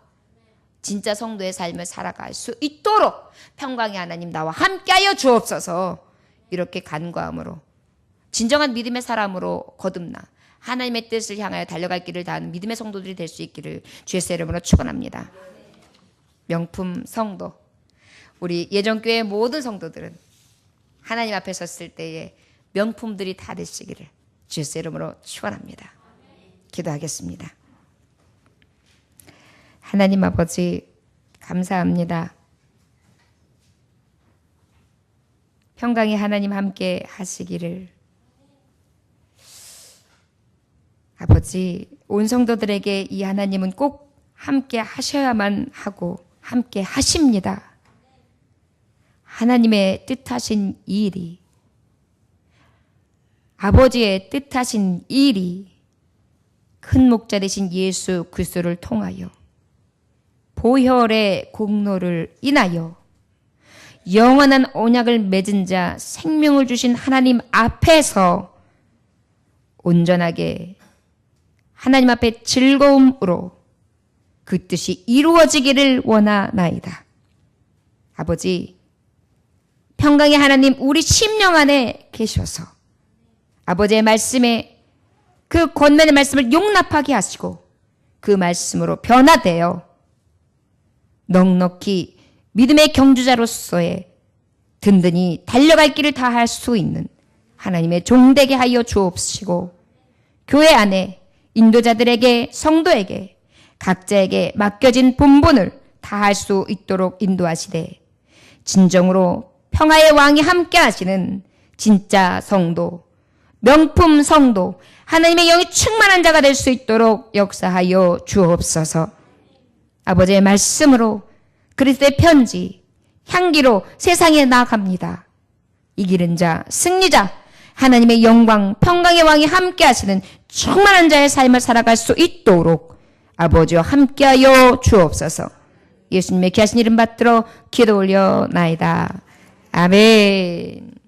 진짜 성도의 삶을 살아갈 수 있도록 평강의 하나님 나와 함께하여 주옵소서. 이렇게 간구함으로 진정한 믿음의 사람으로 거듭나 하나님의 뜻을 향하여 달려갈 길을 다하는 믿음의 성도들이 될 수 있기를 주의 이름으로 축원합니다. 명품 성도 우리 예전교회 모든 성도들은 하나님 앞에 섰을 때에 명품들이 다 되시기를 주의 이름으로 축원합니다. 기도하겠습니다. 하나님 아버지 감사합니다. 평강의 하나님 함께 하시기를 아버지 온 성도들에게 이 하나님은 꼭 함께 하셔야만 하고 함께 하십니다. 하나님의 뜻하신 일이 아버지의 뜻하신 일이 큰 목자 되신 예수 그리스도를 통하여 보혈의 공로를 인하여 영원한 언약을 맺은 자 생명을 주신 하나님 앞에서 온전하게 하나님 앞에 즐거움으로 그 뜻이 이루어지기를 원하나이다. 아버지 평강의 하나님 우리 심령 안에 계셔서 아버지의 말씀에 그 권면의 말씀을 용납하게 하시고 그 말씀으로 변화되어 넉넉히 믿음의 경주자로서의 든든히 달려갈 길을 다할 수 있는 하나님의 종되게 하여 주옵시고 교회 안에 인도자들에게 성도에게 각자에게 맡겨진 본분을 다할 수 있도록 인도하시되 진정으로 평화의 왕이 함께 하시는 진짜 성도, 명품 성도, 하나님의 영이 충만한 자가 될 수 있도록 역사하여 주옵소서. 아버지의 말씀으로 그리스도의 편지, 향기로 세상에 나아갑니다. 이기는 자, 승리자, 하나님의 영광, 평강의 왕이 함께 하시는 충만한 자의 삶을 살아갈 수 있도록 아버지와 함께하여 주옵소서. 예수님의 귀하신 이름 받들어 기도 올려나이다. 아멘.